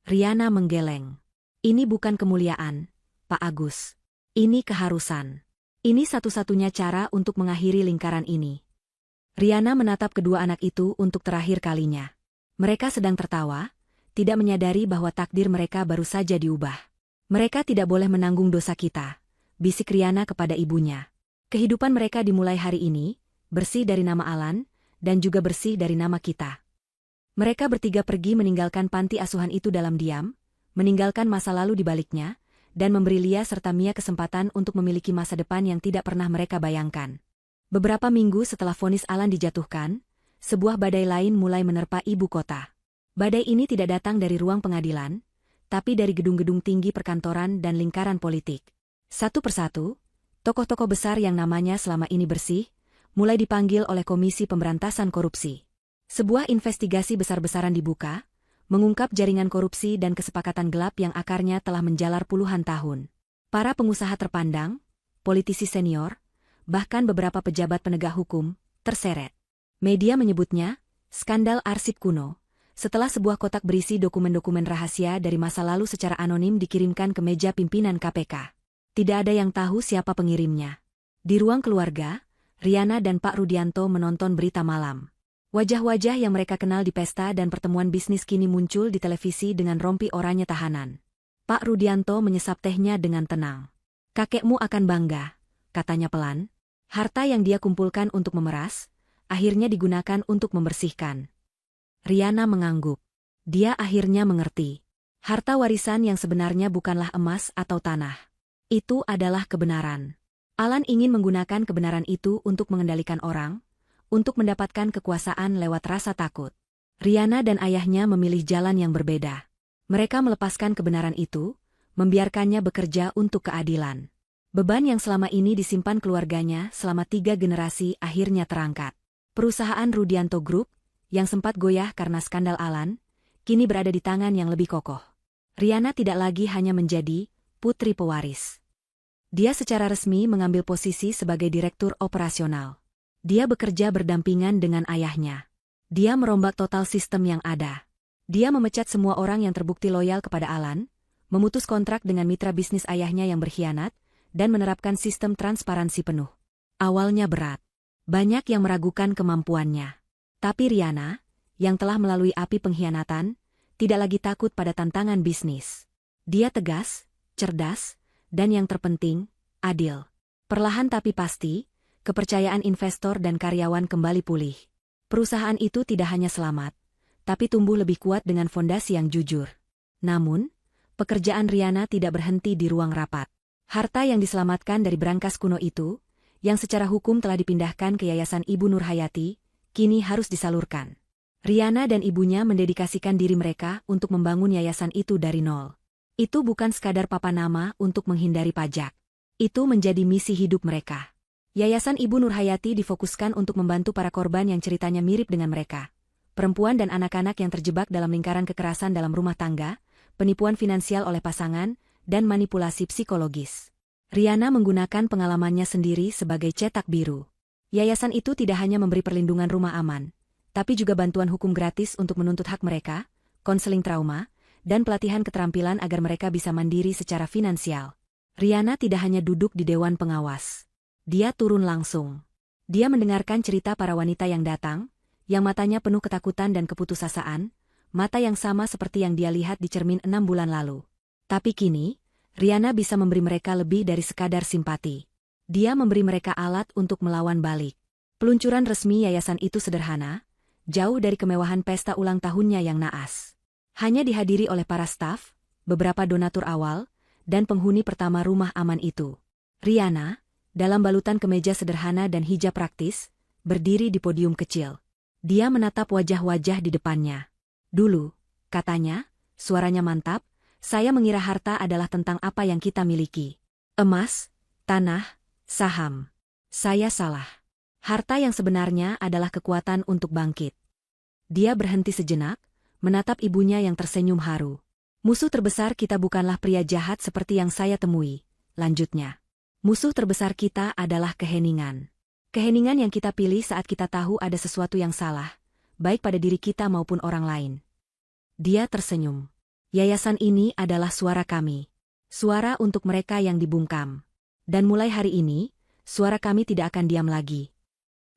Riana menggeleng. Ini bukan kemuliaan, Pak Agus. Ini keharusan. Ini satu-satunya cara untuk mengakhiri lingkaran ini. Riana menatap kedua anak itu untuk terakhir kalinya. Mereka sedang tertawa, tidak menyadari bahwa takdir mereka baru saja diubah. Mereka tidak boleh menanggung dosa kita, bisik Riana kepada ibunya. Kehidupan mereka dimulai hari ini, bersih dari nama Alan, dan juga bersih dari nama kita. Mereka bertiga pergi meninggalkan panti asuhan itu dalam diam, meninggalkan masa lalu di baliknya, dan memberi Lia serta Mia kesempatan untuk memiliki masa depan yang tidak pernah mereka bayangkan. Beberapa minggu setelah vonis Alan dijatuhkan, sebuah badai lain mulai menerpa ibu kota. Badai ini tidak datang dari ruang pengadilan, tapi dari gedung-gedung tinggi perkantoran dan lingkaran politik. Satu persatu, tokoh-tokoh besar yang namanya selama ini bersih, mulai dipanggil oleh Komisi Pemberantasan Korupsi. Sebuah investigasi besar-besaran dibuka, mengungkap jaringan korupsi dan kesepakatan gelap yang akarnya telah menjalar puluhan tahun. Para pengusaha terpandang, politisi senior, bahkan beberapa pejabat penegak hukum, terseret. Media menyebutnya, skandal arsip kuno. Setelah sebuah kotak berisi dokumen-dokumen rahasia dari masa lalu secara anonim dikirimkan ke meja pimpinan KPK. Tidak ada yang tahu siapa pengirimnya. Di ruang keluarga, Riana dan Pak Rudianto menonton berita malam. Wajah-wajah yang mereka kenal di pesta dan pertemuan bisnis kini muncul di televisi dengan rompi oranye tahanan. Pak Rudianto menyesap tehnya dengan tenang. Kakekmu akan bangga, katanya pelan. Harta yang dia kumpulkan untuk memeras, akhirnya digunakan untuk membersihkan. Riana mengangguk. Dia akhirnya mengerti. Harta warisan yang sebenarnya bukanlah emas atau tanah. Itu adalah kebenaran. Alan ingin menggunakan kebenaran itu untuk mengendalikan orang, untuk mendapatkan kekuasaan lewat rasa takut. Riana dan ayahnya memilih jalan yang berbeda. Mereka melepaskan kebenaran itu, membiarkannya bekerja untuk keadilan. Beban yang selama ini disimpan keluarganya selama 3 generasi akhirnya terangkat. Perusahaan Rudianto Group, yang sempat goyah karena skandal Alan, kini berada di tangan yang lebih kokoh. Riana tidak lagi hanya menjadi putri pewaris. Dia secara resmi mengambil posisi sebagai direktur operasional. Dia bekerja berdampingan dengan ayahnya. Dia merombak total sistem yang ada. Dia memecat semua orang yang terbukti loyal kepada Alan, memutus kontrak dengan mitra bisnis ayahnya yang berkhianat, dan menerapkan sistem transparansi penuh. Awalnya berat. Banyak yang meragukan kemampuannya. Tapi Riana, yang telah melalui api pengkhianatan, tidak lagi takut pada tantangan bisnis. Dia tegas, cerdas, dan yang terpenting, adil. Perlahan tapi pasti, kepercayaan investor dan karyawan kembali pulih. Perusahaan itu tidak hanya selamat, tapi tumbuh lebih kuat dengan fondasi yang jujur. Namun, pekerjaan Riana tidak berhenti di ruang rapat. Harta yang diselamatkan dari brankas kuno itu, yang secara hukum telah dipindahkan ke Yayasan Ibu Nurhayati, kini harus disalurkan. Riana dan ibunya mendedikasikan diri mereka untuk membangun yayasan itu dari nol. Itu bukan sekadar papan nama untuk menghindari pajak. Itu menjadi misi hidup mereka. Yayasan Ibu Nurhayati difokuskan untuk membantu para korban yang ceritanya mirip dengan mereka. Perempuan dan anak-anak yang terjebak dalam lingkaran kekerasan dalam rumah tangga, penipuan finansial oleh pasangan, dan manipulasi psikologis. Riana menggunakan pengalamannya sendiri sebagai cetak biru. Yayasan itu tidak hanya memberi perlindungan rumah aman, tapi juga bantuan hukum gratis untuk menuntut hak mereka, konseling trauma, dan pelatihan keterampilan agar mereka bisa mandiri secara finansial. Riana tidak hanya duduk di dewan pengawas. Dia turun langsung. Dia mendengarkan cerita para wanita yang datang, yang matanya penuh ketakutan dan keputusasaan, mata yang sama seperti yang dia lihat di cermin 6 bulan lalu. Tapi kini, Riana bisa memberi mereka lebih dari sekadar simpati. Dia memberi mereka alat untuk melawan balik. Peluncuran resmi yayasan itu sederhana, jauh dari kemewahan pesta ulang tahunnya yang naas. Hanya dihadiri oleh para staf, beberapa donatur awal, dan penghuni pertama rumah aman itu. Riana, dalam balutan kemeja sederhana dan hijab praktis, berdiri di podium kecil. Dia menatap wajah-wajah di depannya. Dulu, katanya, suaranya mantap, saya mengira harta adalah tentang apa yang kita miliki. Emas, tanah, saham. Saya salah. Harta yang sebenarnya adalah kekuatan untuk bangkit. Dia berhenti sejenak, menatap ibunya yang tersenyum haru. Musuh terbesar kita bukanlah pria jahat seperti yang saya temui, lanjutnya. Musuh terbesar kita adalah keheningan. Keheningan yang kita pilih saat kita tahu ada sesuatu yang salah, baik pada diri kita maupun orang lain. Dia tersenyum. Yayasan ini adalah suara kami. Suara untuk mereka yang dibungkam. Dan mulai hari ini, suara kami tidak akan diam lagi.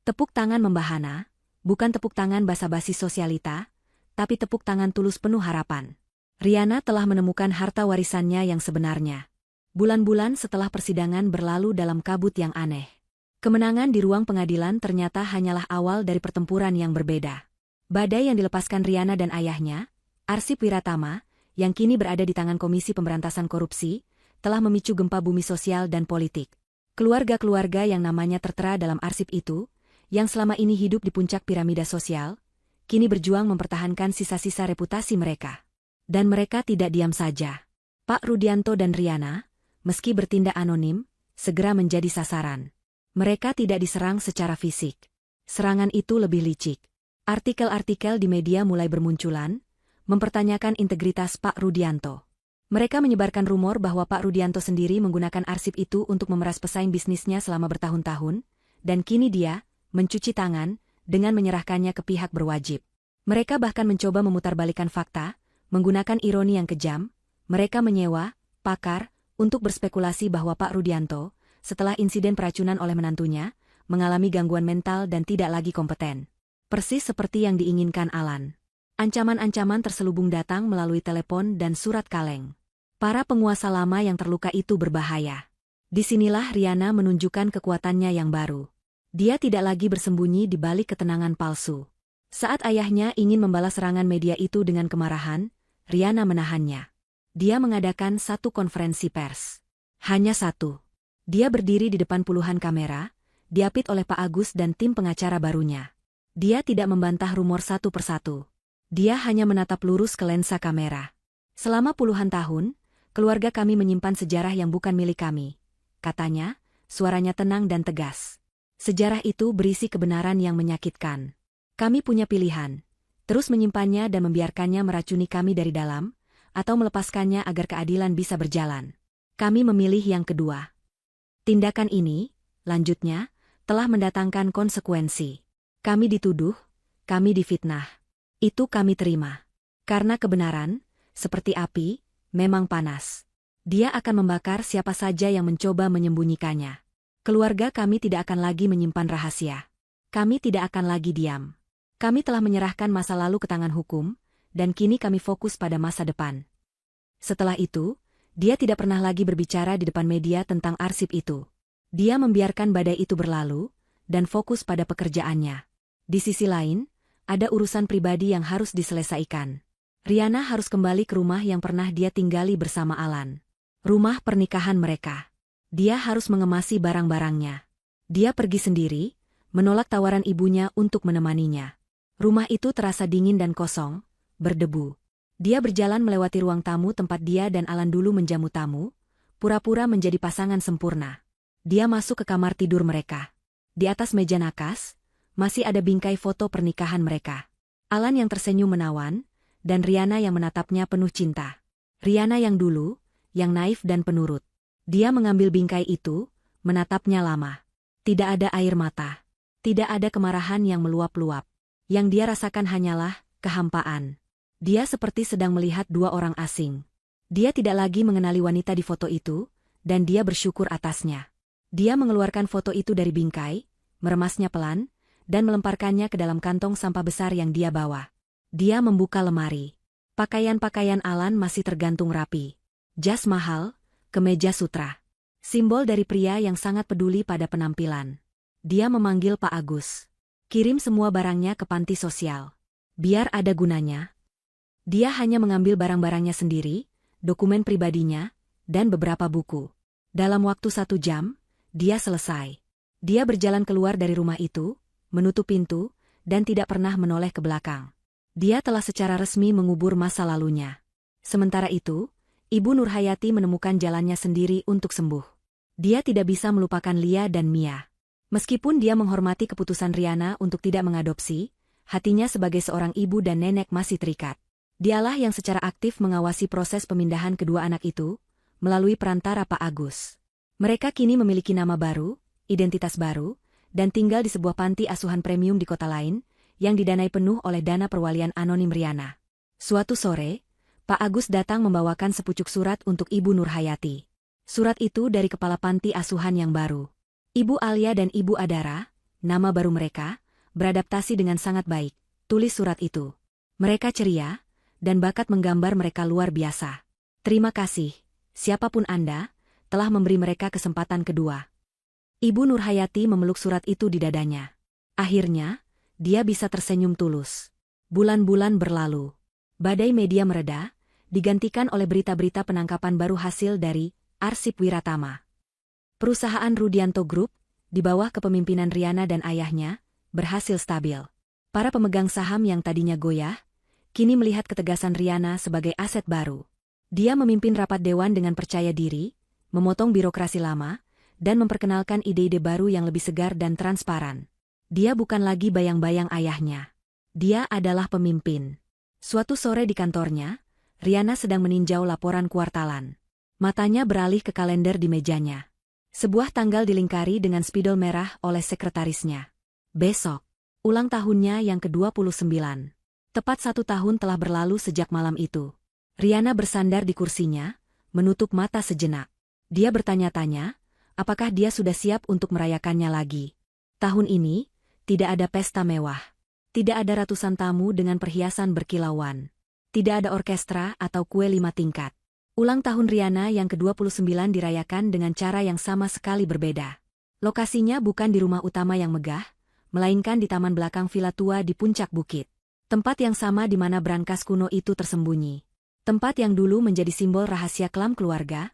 Tepuk tangan membahana, bukan tepuk tangan basa-basi sosialita, tapi tepuk tangan tulus penuh harapan. Riana telah menemukan harta warisannya yang sebenarnya. Bulan-bulan setelah persidangan berlalu dalam kabut yang aneh. Kemenangan di ruang pengadilan ternyata hanyalah awal dari pertempuran yang berbeda. Badai yang dilepaskan Riana dan ayahnya, Arsip Wiratama, yang kini berada di tangan Komisi Pemberantasan Korupsi, telah memicu gempa bumi sosial dan politik. Keluarga-keluarga yang namanya tertera dalam arsip itu, yang selama ini hidup di puncak piramida sosial, kini berjuang mempertahankan sisa-sisa reputasi mereka. Dan mereka tidak diam saja. Pak Rudianto dan Riana, meski bertindak anonim, segera menjadi sasaran. Mereka tidak diserang secara fisik. Serangan itu lebih licik. Artikel-artikel di media mulai bermunculan, mempertanyakan integritas Pak Rudianto. Mereka menyebarkan rumor bahwa Pak Rudianto sendiri menggunakan arsip itu untuk memeras pesaing bisnisnya selama bertahun-tahun, dan kini dia mencuci tangan dengan menyerahkannya ke pihak berwajib. Mereka bahkan mencoba memutarbalikkan fakta, menggunakan ironi yang kejam. Mereka menyewa pakar untuk berspekulasi bahwa Pak Rudianto, setelah insiden peracunan oleh menantunya, mengalami gangguan mental dan tidak lagi kompeten. Persis seperti yang diinginkan Alan. Ancaman-ancaman terselubung datang melalui telepon dan surat kaleng. Para penguasa lama yang terluka itu berbahaya. Disinilah Riana menunjukkan kekuatannya yang baru. Dia tidak lagi bersembunyi di balik ketenangan palsu. Saat ayahnya ingin membalas serangan media itu dengan kemarahan, Riana menahannya. Dia mengadakan satu konferensi pers. Hanya satu. Dia berdiri di depan puluhan kamera, diapit oleh Pak Agus dan tim pengacara barunya. Dia tidak membantah rumor satu persatu. Dia hanya menatap lurus ke lensa kamera. Selama puluhan tahun, keluarga kami menyimpan sejarah yang bukan milik kami. Katanya, suaranya tenang dan tegas. Sejarah itu berisi kebenaran yang menyakitkan. Kami punya pilihan, terus menyimpannya dan membiarkannya meracuni kami dari dalam, atau melepaskannya agar keadilan bisa berjalan. Kami memilih yang kedua. Tindakan ini, lanjutnya, telah mendatangkan konsekuensi. Kami dituduh, kami difitnah. Itu kami terima. Karena kebenaran, seperti api, memang panas. Dia akan membakar siapa saja yang mencoba menyembunyikannya. Keluarga kami tidak akan lagi menyimpan rahasia. Kami tidak akan lagi diam. Kami telah menyerahkan masa lalu ke tangan hukum, dan kini kami fokus pada masa depan. Setelah itu, dia tidak pernah lagi berbicara di depan media tentang arsip itu. Dia membiarkan badai itu berlalu, dan fokus pada pekerjaannya. Di sisi lain, ada urusan pribadi yang harus diselesaikan. Riana harus kembali ke rumah yang pernah dia tinggali bersama Alan. Rumah pernikahan mereka. Dia harus mengemasi barang-barangnya. Dia pergi sendiri, menolak tawaran ibunya untuk menemaninya. Rumah itu terasa dingin dan kosong, berdebu. Dia berjalan melewati ruang tamu tempat dia dan Alan dulu menjamu tamu, pura-pura menjadi pasangan sempurna. Dia masuk ke kamar tidur mereka. Di atas meja nakas, masih ada bingkai foto pernikahan mereka. Alan yang tersenyum menawan, dan Riana yang menatapnya penuh cinta. Riana yang dulu, yang naif dan penurut. Dia mengambil bingkai itu, menatapnya lama. Tidak ada air mata. Tidak ada kemarahan yang meluap-luap. Yang dia rasakan hanyalah kehampaan. Dia seperti sedang melihat dua orang asing. Dia tidak lagi mengenali wanita di foto itu, dan dia bersyukur atasnya. Dia mengeluarkan foto itu dari bingkai, meremasnya pelan, dan melemparkannya ke dalam kantong sampah besar yang dia bawa. Dia membuka lemari. Pakaian-pakaian Alan masih tergantung rapi. Jas mahal, kemeja sutra. Simbol dari pria yang sangat peduli pada penampilan. Dia memanggil Pak Agus. Kirim semua barangnya ke panti sosial. Biar ada gunanya. Dia hanya mengambil barang-barangnya sendiri, dokumen pribadinya, dan beberapa buku. Dalam waktu 1 jam, dia selesai. Dia berjalan keluar dari rumah itu, menutup pintu, dan tidak pernah menoleh ke belakang. Dia telah secara resmi mengubur masa lalunya. Sementara itu, Ibu Nurhayati menemukan jalannya sendiri untuk sembuh. Dia tidak bisa melupakan Lia dan Mia. Meskipun dia menghormati keputusan Riana untuk tidak mengadopsi, hatinya sebagai seorang ibu dan nenek masih terikat. Dialah yang secara aktif mengawasi proses pemindahan kedua anak itu, melalui perantara Pak Agus. Mereka kini memiliki nama baru, identitas baru, dan tinggal di sebuah panti asuhan premium di kota lain, yang didanai penuh oleh dana perwalian anonim Riana. Suatu sore, Pak Agus datang membawakan sepucuk surat untuk Ibu Nurhayati. Surat itu dari kepala panti asuhan yang baru. Ibu Alia dan Ibu Adara, nama baru mereka, beradaptasi dengan sangat baik, tulis surat itu. Mereka ceria, dan bakat menggambar mereka luar biasa. Terima kasih, siapapun Anda, telah memberi mereka kesempatan kedua. Ibu Nurhayati memeluk surat itu di dadanya. Akhirnya, dia bisa tersenyum tulus. Bulan-bulan berlalu. Badai media mereda, digantikan oleh berita-berita penangkapan baru hasil dari Arsip Wiratama. Perusahaan Rudianto Group, di bawah kepemimpinan Riana dan ayahnya, berhasil stabil. Para pemegang saham yang tadinya goyah, kini melihat ketegasan Riana sebagai aset baru. Dia memimpin rapat dewan dengan percaya diri, memotong birokrasi lama, dan memperkenalkan ide-ide baru yang lebih segar dan transparan. Dia bukan lagi bayang-bayang ayahnya. Dia adalah pemimpin. Suatu sore di kantornya, Riana sedang meninjau laporan kuartalan. Matanya beralih ke kalender di mejanya. Sebuah tanggal dilingkari dengan spidol merah oleh sekretarisnya. Besok, ulang tahunnya yang ke-29. Tepat 1 tahun telah berlalu sejak malam itu. Riana bersandar di kursinya, menutup mata sejenak. Dia bertanya-tanya, apakah dia sudah siap untuk merayakannya lagi. Tahun ini, tidak ada pesta mewah. Tidak ada ratusan tamu dengan perhiasan berkilauan. Tidak ada orkestra atau kue 5 tingkat. Ulang tahun Riana yang ke-29 dirayakan dengan cara yang sama sekali berbeda. Lokasinya bukan di rumah utama yang megah, melainkan di taman belakang villa tua di puncak bukit. Tempat yang sama di mana brankas kuno itu tersembunyi. Tempat yang dulu menjadi simbol rahasia kelam keluarga,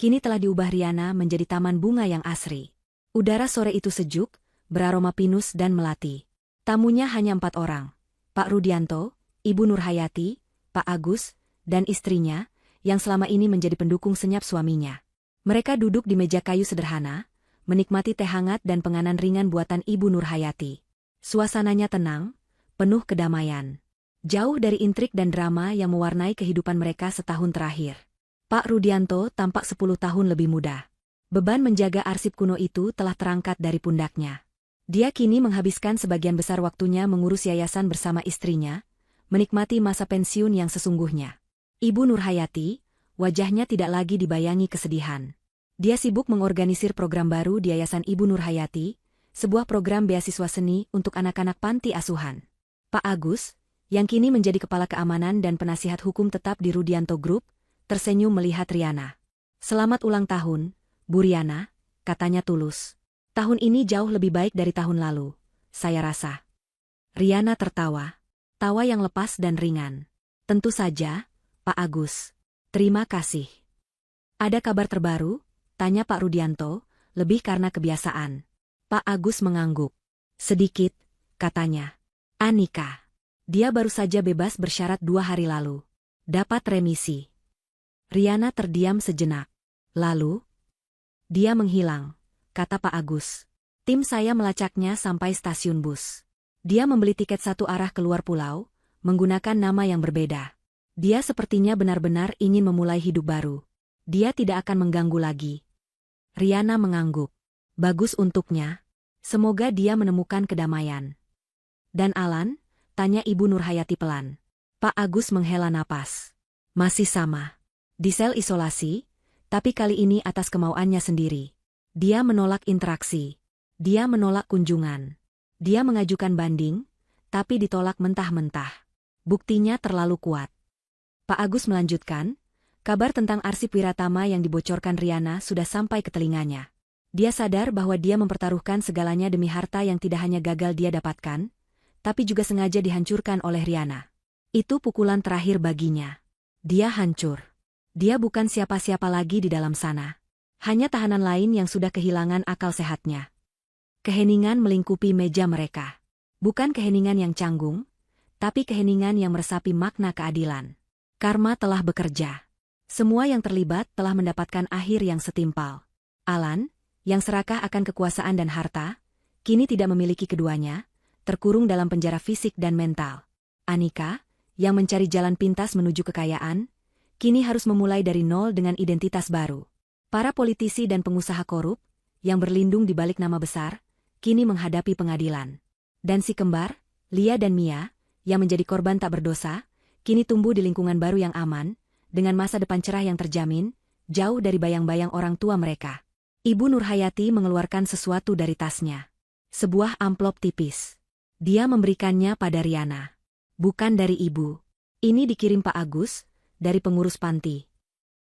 kini telah diubah Riana menjadi taman bunga yang asri. Udara sore itu sejuk, beraroma pinus dan melati. Tamunya hanya 4 orang. Pak Rudianto, Ibu Nurhayati, Pak Agus, dan istrinya, yang selama ini menjadi pendukung senyap suaminya. Mereka duduk di meja kayu sederhana, menikmati teh hangat dan penganan ringan buatan Ibu Nurhayati. Suasananya tenang, penuh kedamaian. Jauh dari intrik dan drama yang mewarnai kehidupan mereka setahun terakhir. Pak Rudianto tampak 10 tahun lebih muda. Beban menjaga arsip kuno itu telah terangkat dari pundaknya. Dia kini menghabiskan sebagian besar waktunya mengurus yayasan bersama istrinya, menikmati masa pensiun yang sesungguhnya. Ibu Nurhayati, wajahnya tidak lagi dibayangi kesedihan. Dia sibuk mengorganisir program baru di Yayasan Ibu Nurhayati, sebuah program beasiswa seni untuk anak-anak panti asuhan. Pak Agus, yang kini menjadi kepala keamanan dan penasihat hukum tetap di Rudianto Group, tersenyum melihat Riana. Selamat ulang tahun, Bu Riana, katanya tulus. Tahun ini jauh lebih baik dari tahun lalu, saya rasa. Riana tertawa. Tawa yang lepas dan ringan. Tentu saja, Pak Agus. Terima kasih. Ada kabar terbaru? Tanya Pak Rudianto, lebih karena kebiasaan. Pak Agus mengangguk. Sedikit, katanya. Anika. Dia baru saja bebas bersyarat 2 hari lalu. Dapat remisi. Riana terdiam sejenak. Lalu, dia menghilang, kata Pak Agus. Tim saya melacaknya sampai stasiun bus. Dia membeli tiket satu arah keluar pulau, menggunakan nama yang berbeda. Dia sepertinya benar-benar ingin memulai hidup baru. Dia tidak akan mengganggu lagi. Riana mengangguk. Bagus untuknya. Semoga dia menemukan kedamaian. Dan Alan? Tanya Ibu Nurhayati pelan. Pak Agus menghela napas. Masih sama. Di sel isolasi, tapi kali ini atas kemauannya sendiri. Dia menolak interaksi. Dia menolak kunjungan. Dia mengajukan banding, tapi ditolak mentah-mentah. Buktinya terlalu kuat. Pak Agus melanjutkan, kabar tentang arsip Wiratama yang dibocorkan Riana sudah sampai ke telinganya. Dia sadar bahwa dia mempertaruhkan segalanya demi harta yang tidak hanya gagal dia dapatkan, tapi juga sengaja dihancurkan oleh Riana. Itu pukulan terakhir baginya. Dia hancur. Dia bukan siapa-siapa lagi di dalam sana. Hanya tahanan lain yang sudah kehilangan akal sehatnya. Keheningan melingkupi meja mereka. Bukan keheningan yang canggung, tapi keheningan yang meresapi makna keadilan. Karma telah bekerja. Semua yang terlibat telah mendapatkan akhir yang setimpal. Alan, yang serakah akan kekuasaan dan harta, kini tidak memiliki keduanya, terkurung dalam penjara fisik dan mental. Anika, yang mencari jalan pintas menuju kekayaan, kini harus memulai dari nol dengan identitas baru. Para politisi dan pengusaha korup, yang berlindung di balik nama besar, kini menghadapi pengadilan. Dan si kembar, Lia dan Mia, yang menjadi korban tak berdosa, kini tumbuh di lingkungan baru yang aman, dengan masa depan cerah yang terjamin, jauh dari bayang-bayang orang tua mereka. Ibu Nurhayati mengeluarkan sesuatu dari tasnya. Sebuah amplop tipis. Dia memberikannya pada Riana. Bukan dari ibu. Ini dikirim Pak Agus, dari pengurus panti.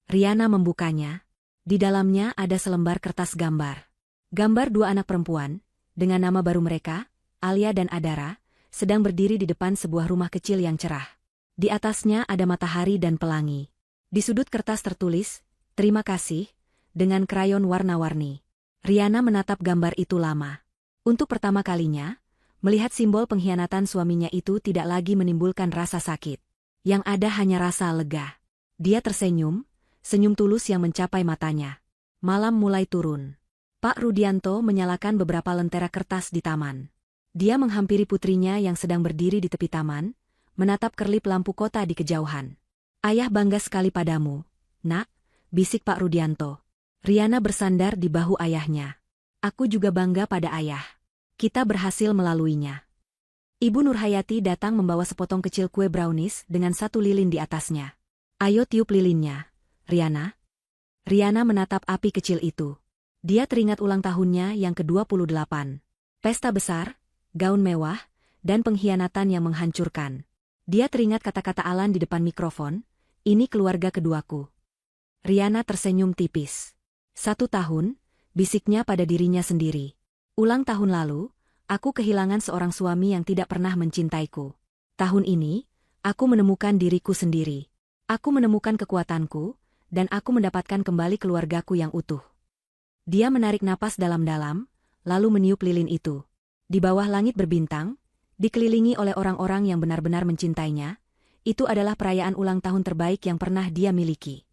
Riana membukanya. Di dalamnya ada selembar kertas gambar. Gambar dua anak perempuan, dengan nama baru mereka, Alia dan Adara, sedang berdiri di depan sebuah rumah kecil yang cerah. Di atasnya ada matahari dan pelangi. Di sudut kertas tertulis, "Terima kasih," dengan krayon warna-warni. Riana menatap gambar itu lama. Untuk pertama kalinya, melihat simbol pengkhianatan suaminya itu tidak lagi menimbulkan rasa sakit. Yang ada hanya rasa lega. Dia tersenyum, senyum tulus yang mencapai matanya. Malam mulai turun. Pak Rudianto menyalakan beberapa lentera kertas di taman. Dia menghampiri putrinya yang sedang berdiri di tepi taman, menatap kerlip lampu kota di kejauhan. "Ayah bangga sekali padamu, Nak," bisik Pak Rudianto. Riana bersandar di bahu ayahnya. "Aku juga bangga pada ayah. Kita berhasil melaluinya." Ibu Nurhayati datang membawa sepotong kecil kue brownies dengan satu lilin di atasnya. "Ayo tiup lilinnya, Riana." Riana menatap api kecil itu. Dia teringat ulang tahunnya yang ke-28. Pesta besar, gaun mewah, dan pengkhianatan yang menghancurkan. Dia teringat kata-kata Alan di depan mikrofon, "Ini keluarga keduaku." Riana tersenyum tipis. 1 tahun, bisiknya pada dirinya sendiri. "Ulang tahun lalu, aku kehilangan seorang suami yang tidak pernah mencintaiku. Tahun ini, aku menemukan diriku sendiri. Aku menemukan kekuatanku, dan aku mendapatkan kembali keluargaku yang utuh." Dia menarik napas dalam-dalam, lalu meniup lilin itu. Di bawah langit berbintang, dikelilingi oleh orang-orang yang benar-benar mencintainya, itu adalah perayaan ulang tahun terbaik yang pernah dia miliki.